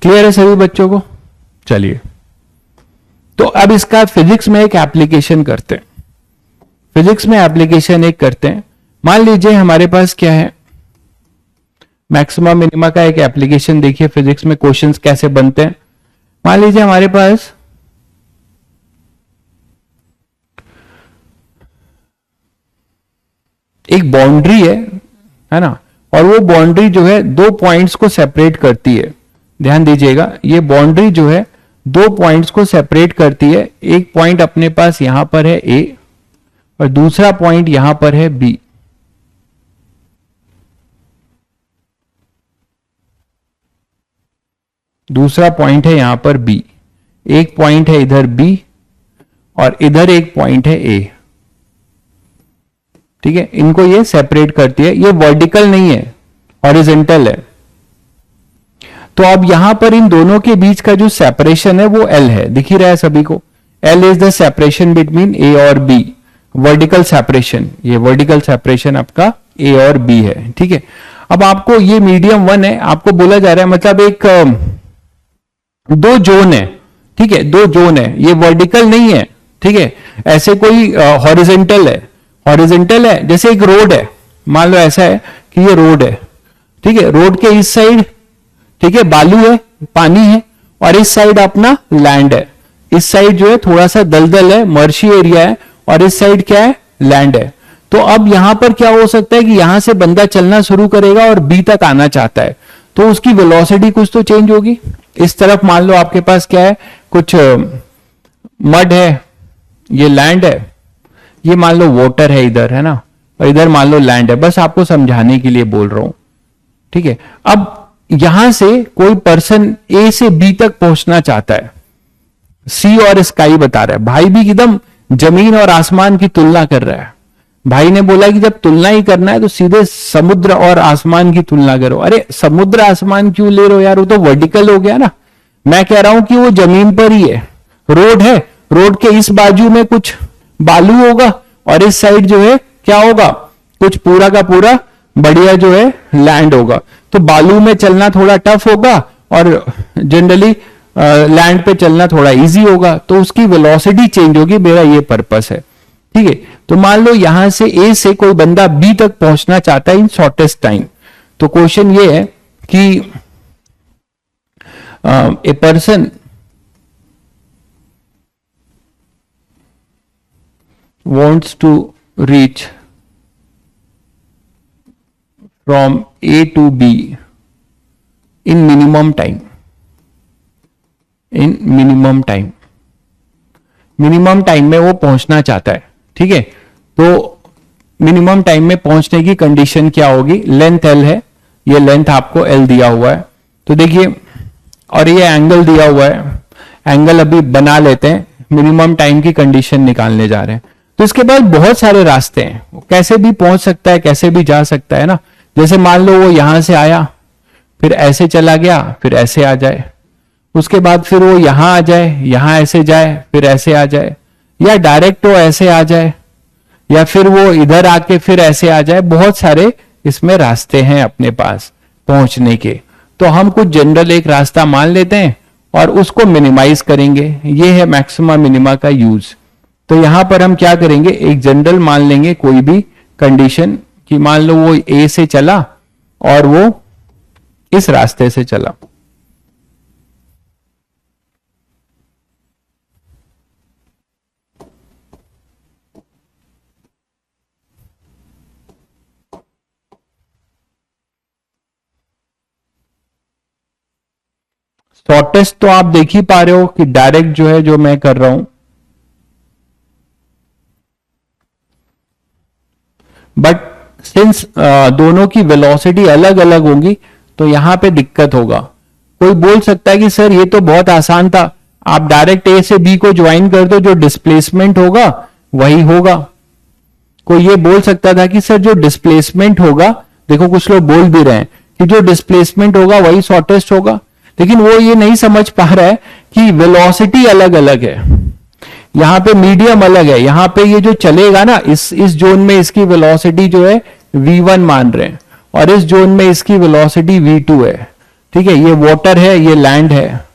क्लियर है सभी बच्चों को? चलिए, तो अब इसका फिजिक्स में एक एप्लीकेशन करते हैं। फिजिक्स में एप्लीकेशन एक करते हैं। मान लीजिए हमारे पास क्या है, मैक्सिमा मिनिमा का एक एप्लीकेशन। देखिए फिजिक्स में क्वेश्चंस कैसे बनते हैं। मान लीजिए हमारे पास एक बाउंड्री है ना, और वो बाउंड्री जो है दो पॉइंट्स को सेपरेट करती है। ध्यान दीजिएगा, ये बाउंड्री जो है दो पॉइंट्स को सेपरेट करती है। एक पॉइंट अपने पास यहां पर है A और दूसरा पॉइंट यहां पर है B। दूसरा पॉइंट है यहां पर B, एक पॉइंट है इधर B और इधर एक पॉइंट है A। ठीक है, इनको ये सेपरेट करती है। ये वर्टिकल नहीं है, हॉरिजॉन्टल है। तो अब यहां पर इन दोनों के बीच का जो सेपरेशन है वो L है, दिख ही रहा है सभी को। L is the separation between A और B, वर्टिकल सेपरेशन। ये वर्टिकल सेपरेशन आपका A और B है। ठीक है, अब आपको ये मीडियम 1 है, आपको बोला जा रहा है, मतलब एक दो जोन है। ठीक है, दो जोन है, ये वर्टिकल नहीं है। ठीक है, ऐसे कोई हॉरिजॉन्टल है, हॉरिजॉन्टल है। जैसे एक रोड है, मान लो ऐसा है कि ये रोड है। ठीक है, रोड के इस साइड ठीक है बालू है, पानी है, और इस साइड अपना लैंड है। इस साइड जो है थोड़ा सा दलदल है, मर्शी एरिया है, और इस साइड क्या है, लैंड है। तो अब यहां पर क्या हो सकता है कि यहां से बंदा चलना शुरू करेगा और बी तक आना चाहता है, तो उसकी वेलोसिटी कुछ तो चेंज होगी। इस तरफ मान लो आपके पास क्या है, कुछ मड है, ये लैंड है, ये मान लो वाटर है इधर, है ना, और इधर मान लो लैंड है। बस आपको समझाने के लिए बोल रहा हूं। ठीक है, अब यहां से कोई पर्सन ए से बी तक पहुंचना चाहता है, सी और स्काई बता रहा है। भाई भी एकदम जमीन और आसमान की तुलना कर रहा है। भाई ने बोला कि जब तुलना ही करना है तो सीधे समुद्र और आसमान की तुलना करो। अरे समुद्र आसमान क्यों ले रहे हो यार, वो तो वर्टिकल हो गया ना। मैं कह रहा हूं कि वो जमीन पर ही है, रोड है, रोड के इस बाजू में कुछ बालू होगा और इस साइड जो है क्या होगा, कुछ पूरा का पूरा बढ़िया जो है लैंड होगा। तो बालू में चलना थोड़ा टफ होगा और जनरली लैंड पे चलना थोड़ा इजी होगा, तो उसकी वेलोसिटी चेंज होगी। मेरा ये पर्पस है। ठीक है, तो मान लो यहां से ए से कोई बंदा बी तक पहुंचना चाहता है इन शॉर्टेस्ट टाइम। तो क्वेश्चन ये है कि a person wants to reach from A to B in minimum time, minimum time में वो पहुंचना चाहता है। ठीक है, तो मिनिमम टाइम में पहुंचने की कंडीशन क्या होगी? लेंथ L है, ये लेंथ आपको L दिया हुआ है। तो देखिए, और ये एंगल दिया हुआ है, एंगल अभी बना लेते हैं, मिनिमम टाइम की कंडीशन निकालने जा रहे हैं। तो इसके बाद बहुत सारे रास्ते हैं, कैसे भी पहुंच सकता है, कैसे भी जा सकता है ना। जैसे मान लो वो यहां से आया, फिर ऐसे चला गया, फिर ऐसे आ जाए, उसके बाद फिर वो यहां आ जाए, यहां ऐसे जाए, फिर ऐसे आ जाए, या डायरेक्ट वो ऐसे आ जाए, या फिर वो इधर आके फिर ऐसे आ जाए। बहुत सारे इसमें रास्ते हैं अपने पास पहुंचने के। तो हम कुछ जनरल एक रास्ता मान लेते हैं और उसको मिनिमाइज करेंगे। ये है मैक्सिमा मिनिमा का यूज। तो यहां पर हम क्या करेंगे, एक जनरल मान लेंगे कोई भी कंडीशन कि मान लो वो ए से चला और वो इस रास्ते से चला। शॉर्टेस्ट तो आप देख ही पा रहे हो कि डायरेक्ट जो है, जो मैं कर रहा हूं, बट सिंस दोनों की वेलोसिटी अलग अलग होंगी तो यहां पे दिक्कत होगा। कोई बोल सकता है कि सर ये तो बहुत आसान था, आप डायरेक्ट ए से बी को ज्वाइन कर दो, जो डिस्प्लेसमेंट होगा वही होगा। कोई ये बोल सकता था कि सर जो डिस्प्लेसमेंट होगा, देखो कुछ लोग बोल भी रहे हैं कि जो डिस्प्लेसमेंट होगा वही शॉर्टेस्ट होगा, लेकिन वो ये नहीं समझ पा रहा है कि वेलोसिटी अलग अलग है, यहां पे मीडियम अलग है। यहां पे ये जो चलेगा ना, इस जोन में इसकी वेलोसिटी जो है v1 मान रहे हैं, और इस जोन में इसकी वेलोसिटी v2 है। ठीक है, ये वाटर है, ये लैंड है,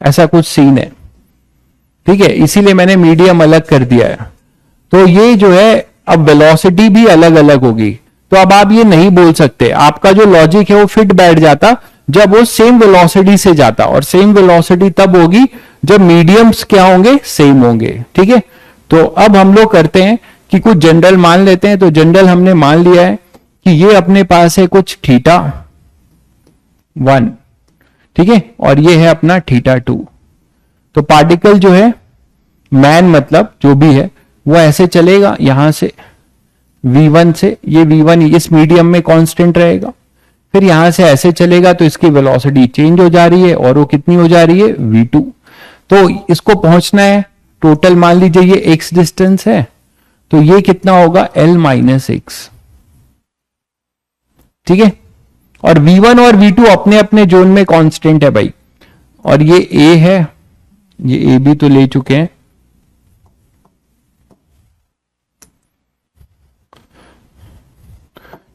ऐसा कुछ सीन है। ठीक है, इसीलिए मैंने मीडियम अलग कर दिया है। तो ये जो है अब वेलोसिटी भी अलग अलग होगी। तो अब आप ये नहीं बोल सकते, आपका जो लॉजिक है वो फिट बैठ जाता जब वो सेम वेलोसिटी से जाता, और सेम वेलोसिटी तब होगी जब मीडियम्स क्या होंगे, सेम होंगे। ठीक है, तो अब हम लोग करते हैं कि कुछ जनरल मान लेते हैं। तो जनरल हमने मान लिया है कि ये अपने पास है कुछ θ1, ठीक है, और ये है अपना θ2। तो पार्टिकल जो है, मैन मतलब जो भी है, वो ऐसे चलेगा यहां से v1 से, ये v1 इस मीडियम में कांस्टेंट रहेगा, फिर यहां से ऐसे चलेगा तो इसकी वेलोसिटी चेंज हो जा रही है, और वो कितनी हो जा रही है, v2। तो इसको पहुंचना है, टोटल मान लीजिए ये x डिस्टेंस है, तो ये कितना होगा, l माइनस एक्स। ठीक है, और v1 और v2 अपने अपने जोन में कांस्टेंट है भाई, और ये a है, ये a भी तो ले चुके हैं।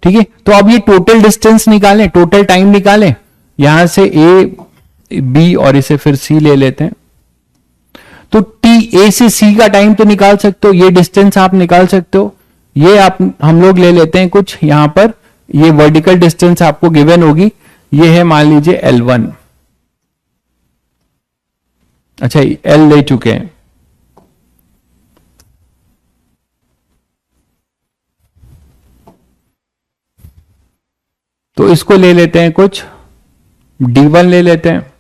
ठीक है, तो अब ये टोटल डिस्टेंस निकालें, टोटल टाइम निकालें, यहां से a b और इसे फिर c ले लेते हैं। तो t a से c का टाइम तो निकाल सकते हो, ये डिस्टेंस आप निकाल सकते हो। ये आप हम लोग ले लेते हैं कुछ यहां पर, ये वर्टिकल डिस्टेंस आपको गिवन होगी, ये है मान लीजिए L1। अच्छा, L ले चुके हैं। तो इसको ले लेते हैं कुछ D1 ले लेते हैं,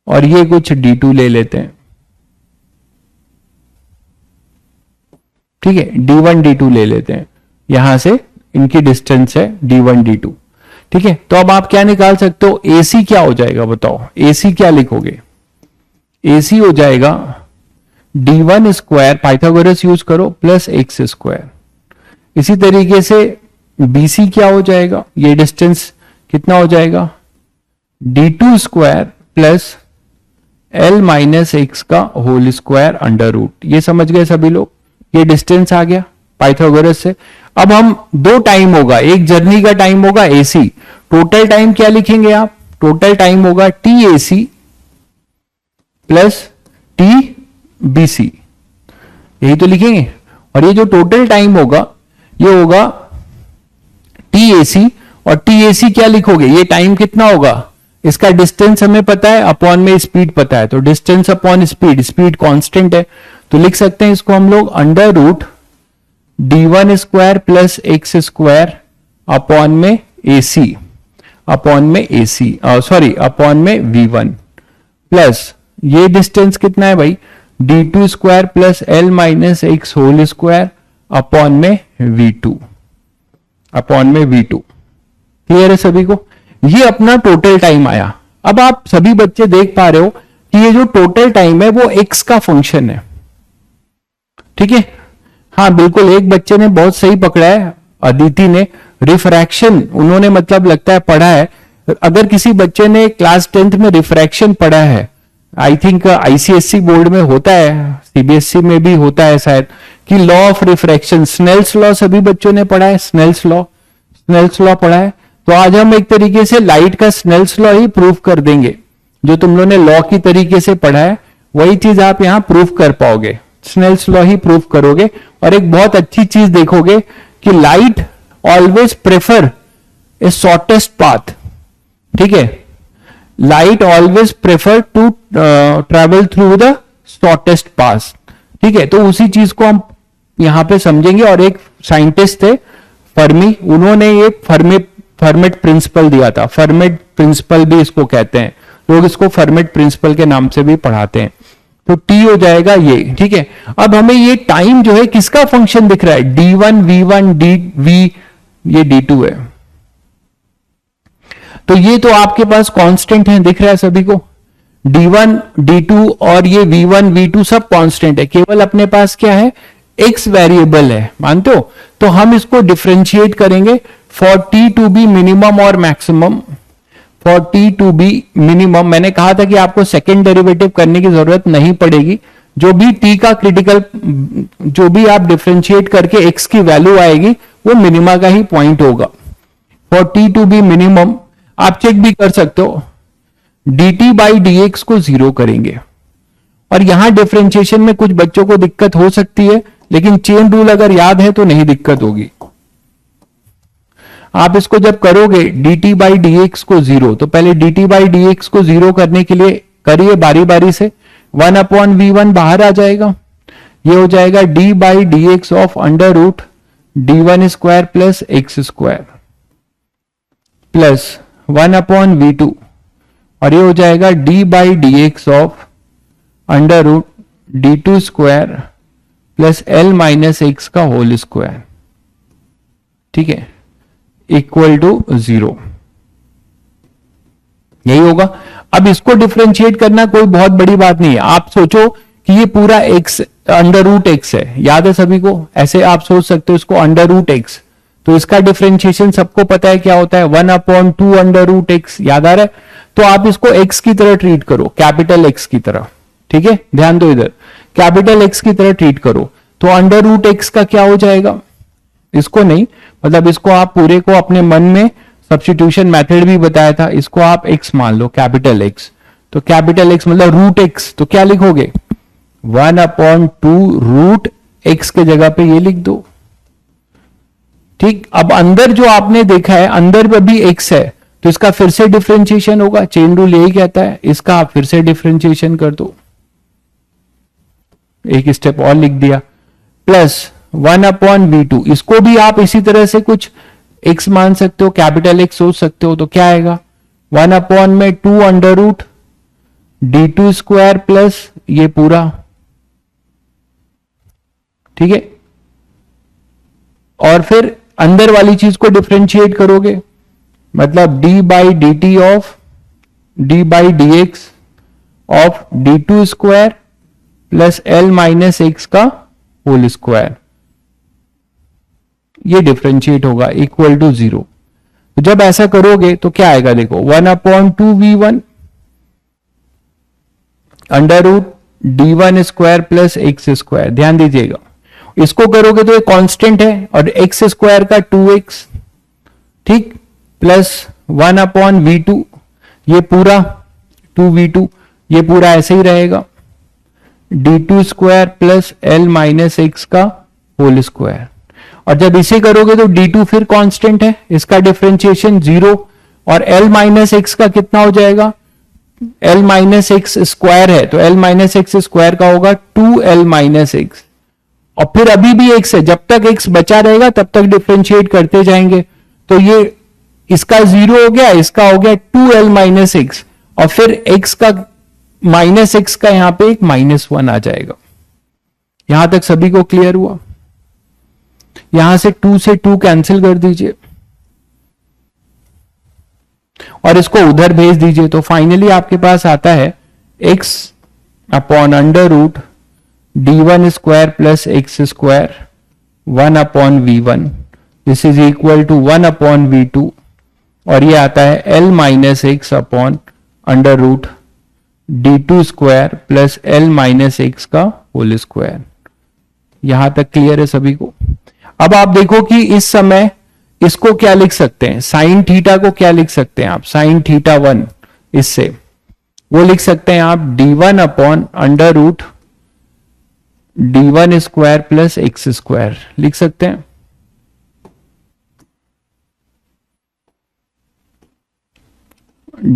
और ये कुछ D2 ले लेते हैं। ठीक है, D1 D2 ले लेते हैं, यहां से इनकी डिस्टेंस है D1 D2। ठीक है, तो अब आप क्या निकाल सकते हो, AC क्या हो जाएगा बताओ, AC क्या लिखोगे, AC हो जाएगा D1 स्क्वायर, पाइथागोरस यूज करो, प्लस एक्स स्क्वायर। इसी तरीके से BC क्या हो जाएगा, ये डिस्टेंस कितना हो जाएगा, D2 square plus L minus x का होल स्क्वायर अंडर रूट। ये समझ गए सभी लोग, ये डिस्टेंस आ गया पाइथागोरस से। अब हम दो टाइम होगा, एक जर्नी का टाइम होगा AC, टोटल टाइम क्या लिखेंगे आप, टोटल टाइम होगा TAC plus t B C, यही तो लिखेंगे। और ये जो टोटल टाइम होगा ये होगा टी ए सी, और टी ए सी क्या लिखोगे, ये टाइम कितना होगा, इसका डिस्टेंस हमें पता है, अपॉन में स्पीड पता है, तो distance upon speed, speed constant है, तो लिख सकते हैं इसको हम लोग under root d1 square plus x square upon में AC, अपॉन में AC, सॉरी अपॉन में V1 प्लस ये डिस्टेंस कितना है भाई, d2 square plus L minus x whole square upon में V2, अपॉन में V2। क्लियर है सभी को, ये अपना टोटल टाइम आया। अब आप सभी बच्चे देख पा रहे हो कि ये जो टोटल टाइम है वो x का फंक्शन है, ठीक है। हाँ बिल्कुल, एक बच्चे ने बहुत सही पकड़ा है, अदिति ने, रिफ्रैक्शन उन्होंने मतलब लगता है पढ़ा है। अगर किसी बच्चे ने क्लास 10th में रिफ्रैक्शन पढ़ा है, आई थिंक आईसीएससी बोर्ड में होता है, सीबीएसई में भी होता है शायद, कि law of refraction, Snell's law सभी बच्चों ने पढ़ा है, स्नेल्स लॉ पढ़ा है। तो आज हम एक तरीके से लाइट का स्नेल्स लॉ ही प्रूव कर देंगे, जो तुम लोगों ने लॉ की तरीके से पढ़ा है वही चीज आप यहां प्रूव कर पाओगे, स्नेल्स लॉ ही प्रूव करोगे। और एक बहुत अच्छी चीज देखोगे कि light always prefer a shortest path, ठीक है, light always prefer to travel through the shortest path, ठीक है। तो उसी चीज को हम यहां पे समझेंगे। और एक साइंटिस्ट थे फर्मी, उन्होंने ये फर्मेट प्रिंसिपल दिया था, फर्मेट प्रिंसिपल भी इसको कहते हैं, लोग इसको फर्मेट प्रिंसिपल के नाम से भी पढ़ाते हैं। तो टी हो जाएगा ये, ठीक है। अब हमें ये टाइम जो है किसका फंक्शन दिख रहा है, d1 v1 dv, ये d2 है, तो ये तो आपके पास कांस्टेंट है, दिख रहा है सभी को, d1 d2 और ये v1 v2 सब कांस्टेंट है, केवल अपने पास क्या है, x वेरिएबल है, मानते हो। तो हम इसको डिफरेंशिएट करेंगे for t to be minimum और maximum, for t to be minimum, मैंने कहा था कि आपको सेकेंड डेरिवेटिव करने की जरूरत नहीं पड़ेगी, जो भी t का क्रिटिकल, जो भी आप डिफरेंशिएट करके x की वैल्यू आएगी वो मिनिमा का ही पॉइंट होगा। For t to be minimum आप चेक भी कर सकते हो, dt बाई dx को जीरो करेंगे। और यहां डिफरेंशिएशन में कुछ बच्चों को दिक्कत हो सकती है, लेकिन चेन रूल अगर याद है तो नहीं दिक्कत होगी। आप इसको जब करोगे dt बाई dx को जीरो, तो पहले dt बाई dx को जीरो करने के लिए करिए बारी बारी से, 1 अपॉन v1 बाहर आ जाएगा, ये हो जाएगा d by dx of under root d1 square plus x square plus 1 upon v2, और ये हो जाएगा d by dx of under root d2 square plus l minus x का होल स्क्वायर, ठीक है, इक्वल टू 0, यही होगा। अब इसको डिफरेंशिएट करना कोई बहुत बड़ी बात नहीं है। आप सोचो कि ये पूरा x अंडर रूट एक्स है, याद है सभी को, ऐसे आप सोच सकते हो इसको अंडर रूट एक्स, तो इसका डिफरेंशिएशन सबको पता है क्या होता है, 1 अपॉन 2 अंडर रूट एक्स, याद आ रहा है। तो आप इसको x की तरह ट्रीट करो, कैपिटल x की तरह, ठीक है, ध्यान दो इधर, कैपिटल x की तरह ट्रीट करो, तो अंडर रूट एक्स का क्या हो जाएगा, इसको नहीं, मतलब इसको आप पूरे को अपने मन में सब्स्टिट्यूशन मेथड भी बताया था, इसको आप x मान लो, कैपिटल x, तो कैपिटल x मतलब रूट x, तो क्या लिखोगे, 1 अपॉन 2 रूट x के जगह पे ये लिख दो, ठीक। अब अंदर जो आपने देखा है, अंदर पे भी x है, तो इसका फिर से डिफरेंशिएशन होगा, चेन रूल यही कहता है, इसका आप फिर से डिफरेंशिएशन कर दो, एक स्टेप और लिख दिया, प्लस 1 अपॉन v2, इसको भी आप इसी तरह से कुछ x मान सकते हो, कैपिटल x सोच सकते हो, तो क्या आएगा, 1 अपॉन में 2 under root d2 square plus ये पूरा, ठीक है। और फिर अंदर वाली चीज को डिफरेंशिएट करोगे, मतलब d by dt of d by dx of d2 square plus l minus x का होल स्क्वायर, ये डिफरेंशिएट होगा इक्वल टू 0। तो जब ऐसा करोगे तो क्या आएगा, देखो 1 upon 2 v1 under root d1 square plus x square, ध्यान दीजिएगा, इसको करोगे तो ये कांस्टेंट है, और एक्स स्क्वायर का 2x, ठीक, प्लस 1 अपॉन v2, ये पूरा 2v2, ये पूरा ऐसे ही रहेगा, d2 square plus l minus x का होल स्क्वायर। और जब इसे करोगे तो d2 फिर कांस्टेंट है, इसका डिफरेंशिएशन 0, और l माइनस एक्स का कितना हो जाएगा, l माइनस एक्स स्क्वायर है तो l माइनस एक्स स्क्वायर का होगा 2l माइनस एक्स, और फिर अभी भी x है, जब तक x बचा रहेगा तब तक डिफरेंशिएट करते जाएंगे। तो ये इसका 0 हो गया, इसका हो गया 2l माइनस एक्स, और फिर x का माइनस एक्स का यहां पे एक -1 आ जाएगा। यहां तक सभी को क्लियर हुआ? यहां से 2 से 2 कैंसिल कर दीजिए और इसको उधर भेज दीजिए, तो फाइनली आपके पास आता है x upon under root d1 square plus x square 1 upon v1, this is equal to 1 upon v2, और ये आता है l minus x upon under root d2 square plus l minus x का होल स्क्वायर। यहां तक clear है सभी को? अब आप देखो कि इस समय इसको क्या लिख सकते हैं, साइन थीटा को क्या लिख सकते हैं आप, साइन थीटा 1, इससे वो लिख सकते हैं आप d1 upon under root d1 square plus x square लिख सकते हैं।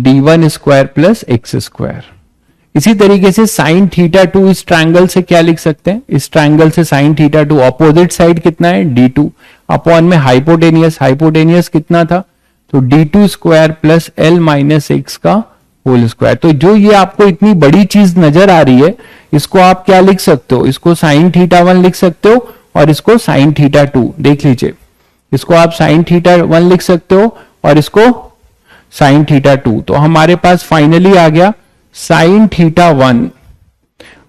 d1 square plus x square. इसी तरीके से साइन थीटा 2 इस ट्रायंगल से क्या लिख सकते हैं, इस ट्रायंगल से साइन थीटा 2 अपोजिट साइड कितना है d2 अपॉन में हाइपोटेनियस कितना था, तो d2 square plus l minus x का होल स्क्वायर। तो जो ये आपको इतनी बड़ी चीज नजर आ रही है, इसको आप क्या लिख सकते हो, इसको साइन थीटा 1 लिख सकते हो और इसको साइन थीटा 2, देख लीजिए, इसको आप साइन थीटा 1 लिख सकते हो और इसको साइन थीटा 2। तो हमारे पास फाइनली आ गया sine theta 1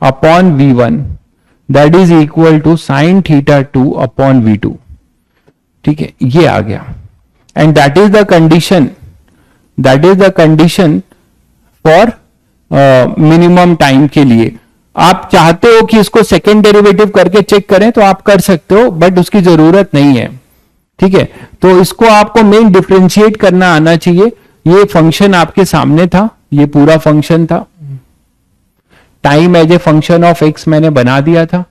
upon v1 that is equal to sine theta 2 upon v2। ठीक है, ये आ गया, and that is the condition for minimum time के लिए। आप चाहते हो कि इसको सेकेंड डेरिवेटिव करके चेक करें तो आप कर सकते हो, बट उसकी जरूरत नहीं है। ठीक है, तो इसको आपको मेन डिफरेंशिएट करना आना चाहिए। ये फंक्शन आपके सामने था, ये पूरा फंक्शन था, time as a function of x मैंने बना दिया था।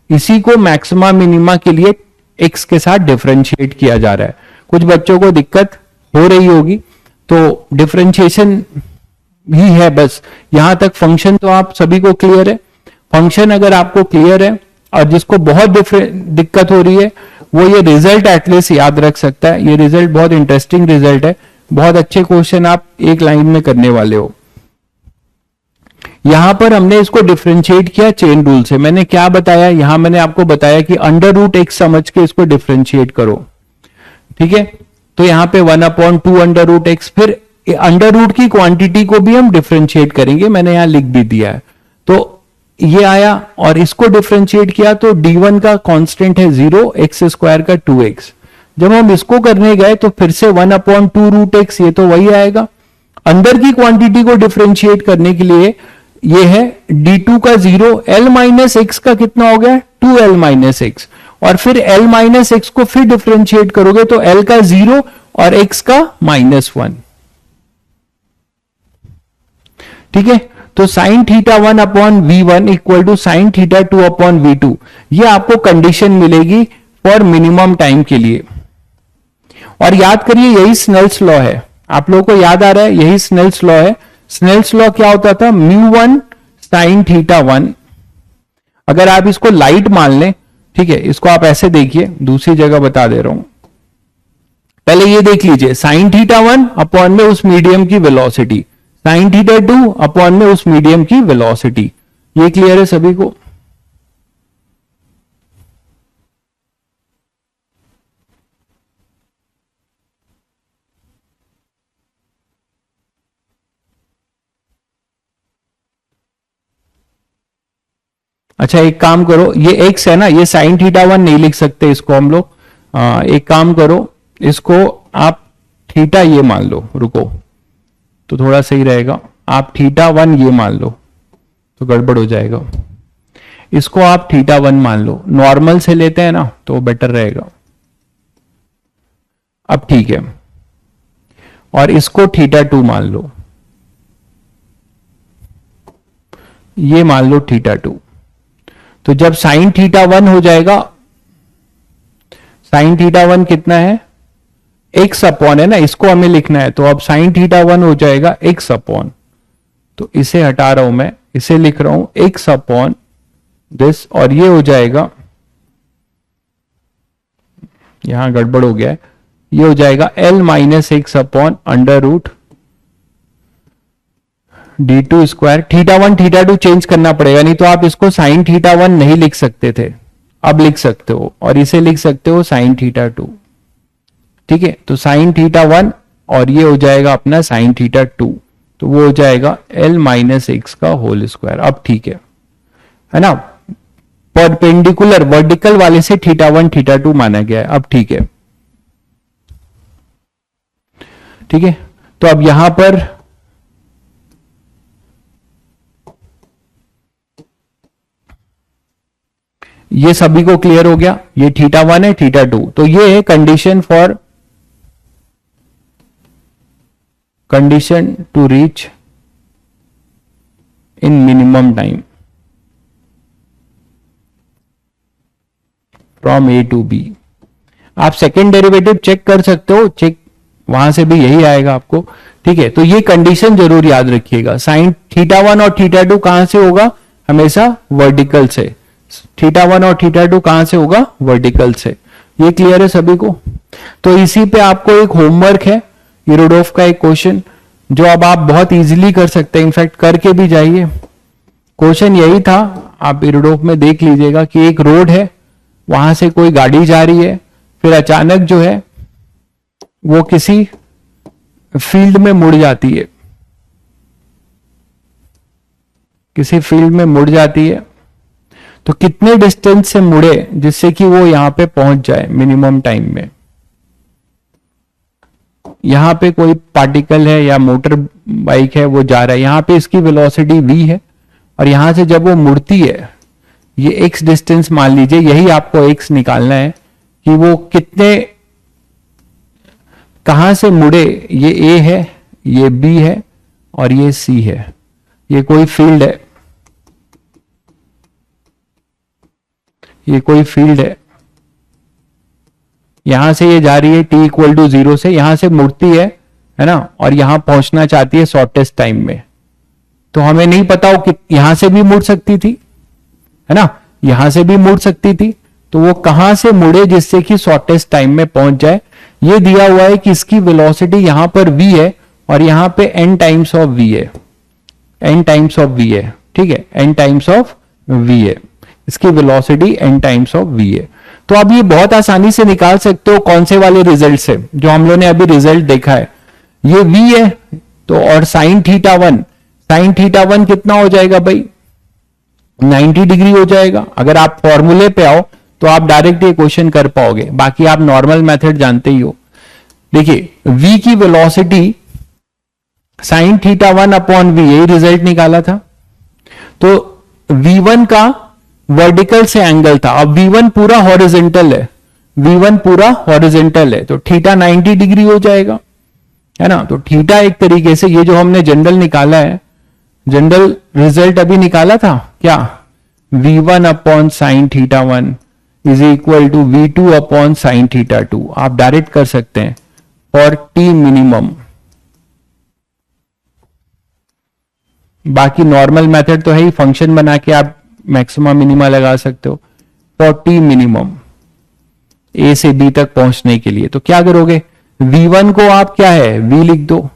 इसी को मैक्सिमा मिनिमा के लिए एक्स के साथ डिफरेंशिएट किया जा रहा है। कुछ बच्चों को दिक्कत हो रही होगी, तो डिफरेंशिएशन ही है बस, यहां तक फंक्शन तो आप सभी को क्लियर है। फंक्शन अगर आपको क्लियर है और जिसको बहुत दिक्कत हो रही है, वो ये रिजल्ट एटलीस्ट याद रख सकता है। ये रिजल्ट बहुत इंटरेस्टिंग रिजल्ट है, बहुत अच्छे क्वेश्चन आप एक लाइन में करने वाले हो। यहां पर हमने इसको डिफरेंशिएट किया चेन रूल से। मैंने क्या बताया, यहां मैंने आपको बताया कि अंडर रूट एक्स समझ के इसको डिफरेंशिएट करो। ठीक है, तो यहां पे 1/2 अंडर रूट एक्स, फिर अंडर रूट की क्वांटिटी को भी हम डिफरेंशिएट करेंगे, मैंने यहां लिख भी दिया है। तो ये आया और इसको डिफरेंशिएट किया तो d1 का कांस्टेंट है 0, एक्स स्क्वायर का 2x। जब हम इसको करने गए तो फिर से 1/2 रूट एक्स, ये तो वही आएगा। अंदर की क्वांटिटी को डिफरेंशिएट करने के लिए ये है d2 का 0, l माइनस एक्स का कितना हो गया 2l माइनस एक्स, और फिर l माइनस एक्स को फिर डिफरेंशिएट करोगे तो l का 0 और x का -1। ठीक है, तो sine theta 1 upon v1 equal to sine theta 2 upon v2, ये आपको कंडीशन मिलेगी फॉर मिनिमम टाइम के लिए। और याद करिए यही स्नेल्स लॉ है, आप लोगों को याद आ रहा है, यही स्नेल्स लॉ है। स्नेल्स लॉ क्या होता था, μ1 साइन थीटा 1। अगर आप इसको लाइट मान लें, ठीक है, इसको आप ऐसे देखिए, दूसरी जगह बता दे रहा हूं, पहले ये देख लीजिए, साइन थीटा 1 अपॉन में उस मीडियम की वेलोसिटी, साइन थीटा 2 अपॉन में उस मीडियम की वेलोसिटी। ये क्लियर है सभी को? अच्छा, एक काम करो, ये एक्स है ना, ये साइन थीटा 1 नहीं लिख सकते इसको हम लोग। एक काम करो, इसको आप थीटा ये मान लो, रुको तो थोड़ा सही रहेगा। आप थीटा 1 ये मान लो तो गड़बड़ हो जाएगा। इसको आप थीटा 1 मान लो, नॉर्मल से लेते हैं ना तो बेटर रहेगा। अब ठीक है, और इसको थीटा 2 मान लो। ये मान लो θ2। तो जब साइन θ1 हो जाएगा, साइन θ1 कितना है, x अपॉन है ना, इसको हमें लिखना है, तो अब साइन θ1 हो जाएगा x अपॉन, तो इसे हटा रहा हूं मैं, इसे लिख रहा हूं x अपॉन दिस, और ये हो जाएगा, यहां गड़बड़ हो गया है, ये हो जाएगा l minus x upon under root d2 square. θ1 θ2 change करना पड़ेगा, नहीं तो आप इसको साइन θ1 नहीं लिख सकते थे, अब लिख सकते हो, और इसे लिख सकते हो साइन θ2। ठीक है, तो साइन θ1 और ये हो जाएगा अपना साइन θ2, तो वो हो जाएगा l माइनस एक्स का होल स्क्वायर। अब ठीक है ना, परपेंडिकुलर वर्टिकल वाले से θ1 θ2 माना गया है, अब ठीक है। ठीक है, तो अब यहां पर ये सभी को क्लियर हो गया, ये θ1 है θ2, तो ये है condition for condition to reach in minimum time from A to B. आप सेकेंड डेरिवेटिव चेक कर सकते हो, चेक वहां से भी यही आएगा आपको। ठीक है, तो ये कंडीशन जरूर याद रखिएगा, साइन θ1 और θ2 कहां से होगा, हमेशा वर्टिकल से, θ1 और θ2 कहां से होगा, वर्टिकल से। ये क्लियर है सभी को। तो इसी पे आपको एक होमवर्क है, यूरोडोफ का एक क्वेश्चन, जो अब आप बहुत इजीली कर सकते हैं, इनफैक्ट करके भी जाइए। क्वेश्चन यही था, आप यूरोडोफ में देख लीजिएगा कि एक रोड है, वहां से कोई गाड़ी जा रही है, फिर अचानक जो है वो किसी फील्ड में मुड़ जाती है, किसी फील्ड में मुड़ जाती है, तो कितने डिस्टेंस से मुड़े जिससे कि वो यहां पे पहुंच जाए मिनिमम टाइम में। यहां पे कोई पार्टिकल है या मोटर बाइक है, वो जा रहा है, यहां पे इसकी वेलोसिटी v है, और यहां से जब वो मुड़ती है, ये x डिस्टेंस मान लीजिए, यही आपको x निकालना है कि वो कितने, कहां से मुड़े, ये a है, ये b है, और ये c है, ये कोई फील्ड है, ये कोई फील्ड है, यहां से ये जा रही है t इक्वल टू 0 से, यहां से मुड़ती है ना, और यहां पहुंचना चाहती है शॉर्टेस्ट टाइम में। तो हमें नहीं पता हो कि यहां से भी मुड़ सकती थी, है ना, यहां से भी मुड़ सकती थी, तो वो कहां से मुड़े जिससे कि शॉर्टेस्ट टाइम में पहुंच जाए। ये दिया हुआ है कि इसकी वेलोसिटी यहां पर v है, और यहां पे n टाइम्स ऑफ v है, n टाइम्स ऑफ v है। ठीक है, n टाइम्स ऑफ v है, इसकी velocity n times of v है। तो अब ये बहुत आसानी से निकाल सकते हो कौन से वाले रिजल्ट से, जो हम लोगों ने अभी रिजल्ट देखा है, ये v है, तो और साइन θ1 कितना हो जाएगा भाई, 90 डिग्री हो जाएगा। अगर आप फॉर्मूले पे आओ तो आप डायरेक्ट ये क्वेश्चन कर पाओगे, बाकी आप नॉर्मल मेथड जानते ही हो। देखिए v की वेलोसिटी साइन θ1 अपॉन v, यही रिजल्ट निकाला था। तो v1 का वर्टिकल से एंगल था, अब v1 पूरा हॉरिजॉन्टल है, v1 पूरा हॉरिजॉन्टल है, तो थीटा 90 डिग्री हो जाएगा, है ना। तो थीटा एक तरीके से, ये जो हमने जनरल निकाला है, जनरल रिजल्ट अभी निकाला था क्या, v1 upon sine θ1 is equal to v2 upon sine θ2, आप डायरेक्ट कर सकते हैं फॉर t मिनिमम। बाकी नॉर्मल मेथड तो है ही, फंक्शन बना के आप मैक्सिमम मिनिमा लगा सकते हो फॉर t मिनिमम, a से b तक पहुंचने के लिए। तो क्या करोगे, v1 को आप क्या है v लिख दो,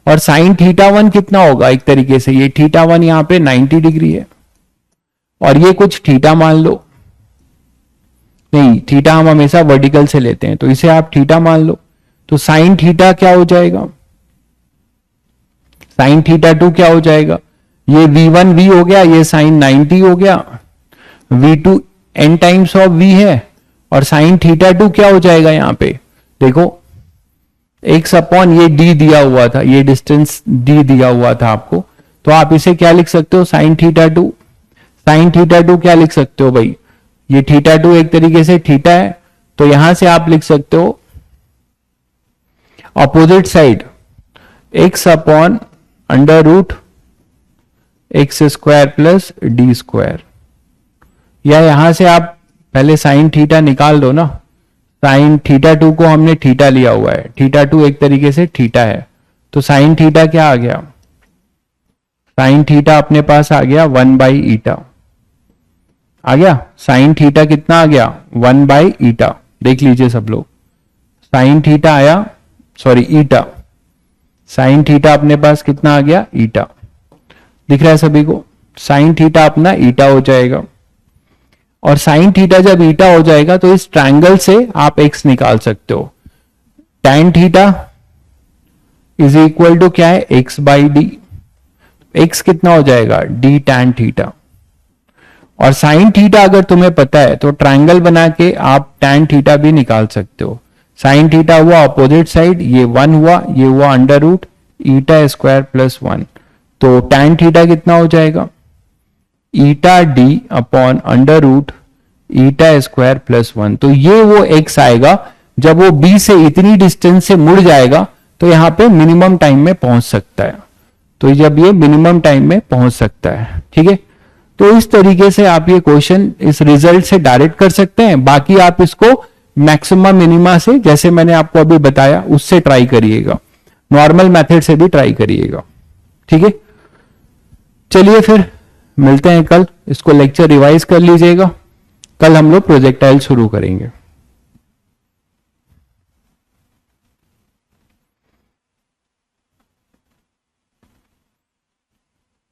और साइन θ1 कितना होगा, एक तरीके से ये θ1 यहां पे 90 डिग्री है, और ये कुछ थीटा मान लो, नहीं थीटा हम हमेशा वर्टिकल से लेते हैं, तो इसे आप थीटा मान लो। तो साइन थीटा क्या हो जाएगा, साइन θ2 क्या हो जाएगा, ये v1 v हो गया, ये साइन 90 हो गया, v2 n times of v है, और साइन θ2 क्या हो जाएगा, यहां पे देखो x अपॉन ये d दिया हुआ था, ये डिस्टेंस d दिया हुआ था आपको, तो आप इसे क्या लिख सकते हो, साइन θ2। साइन θ2 क्या लिख सकते हो भाई, ये θ2 एक तरीके से थीटा है, तो यहां से आप लिख सकते हो opposite side x upon under root x square plus d square, या यहां से आप पहले साइन थीटा निकाल दो ना, साइन थीटा 2 को हमने थीटा लिया हुआ है, थीटा 2 एक तरीके से थीटा है, तो साइन थीटा क्या आ गया, साइन थीटा अपने पास आ गया 1 बाई ईटा, आ गया साइन थीटा कितना आ गया 1 बाई ईटा, देख लीजिए सब लोग, साइन थीटा आया, सॉरी ईटा, साइन थीटा अपने पास कितना आ गया ईटा, दिख रहा है सभी को, साइन थीटा अपना ईटा हो जाएगा, और साइन थीटा जब ईटा हो जाएगा तो इस ट्रायंगल से आप एक्स निकाल सकते हो, tan theta is equal to क्या है एक्स बाई डी, एक्स कितना हो जाएगा डी टैन थीटा, और साइन थीटा अगर तुम्हें पता है तो ट्रायंगल बना के आप टैन थीटा भी निकाल सकते हो, साइन थीटा हुआ अपोजिट साइड, ये 1 हुआ, ये हुआ अंडर रूट ईटा स्क्वायर प्लस 1, तो टैन थीटा कितना हो जाएगा ईटा डी अपॉन अंडर रूट ईटा स्क्वायर प्लस 1, तो ये वो एक्स आएगा जब वो बी से इतनी डिस्टेंस से मुड़ जाएगा तो यहां पे मिनिमम टाइम में पहुंच सकता है, तो जब ये मिनिमम टाइम में पहुंच सकता है, ठीक है। तो इस तरीके से आप ये क्वेश्चन इस रिजल्ट से डायरेक्ट कर सकते हैं, बाकी आप इसको मैक्सिमम मिनिमा से, जैसे मैंने आपको अभी बताया उससे ट्राई करिएगा, नॉर्मल मेथड से भी ट्राई करिएगा, ठीक है। चलिए फिर मिलते हैं कल, इसको लेक्चर रिवाइज कर लीजिएगा, कल हम लोग प्रोजेक्टाइल शुरू करेंगे।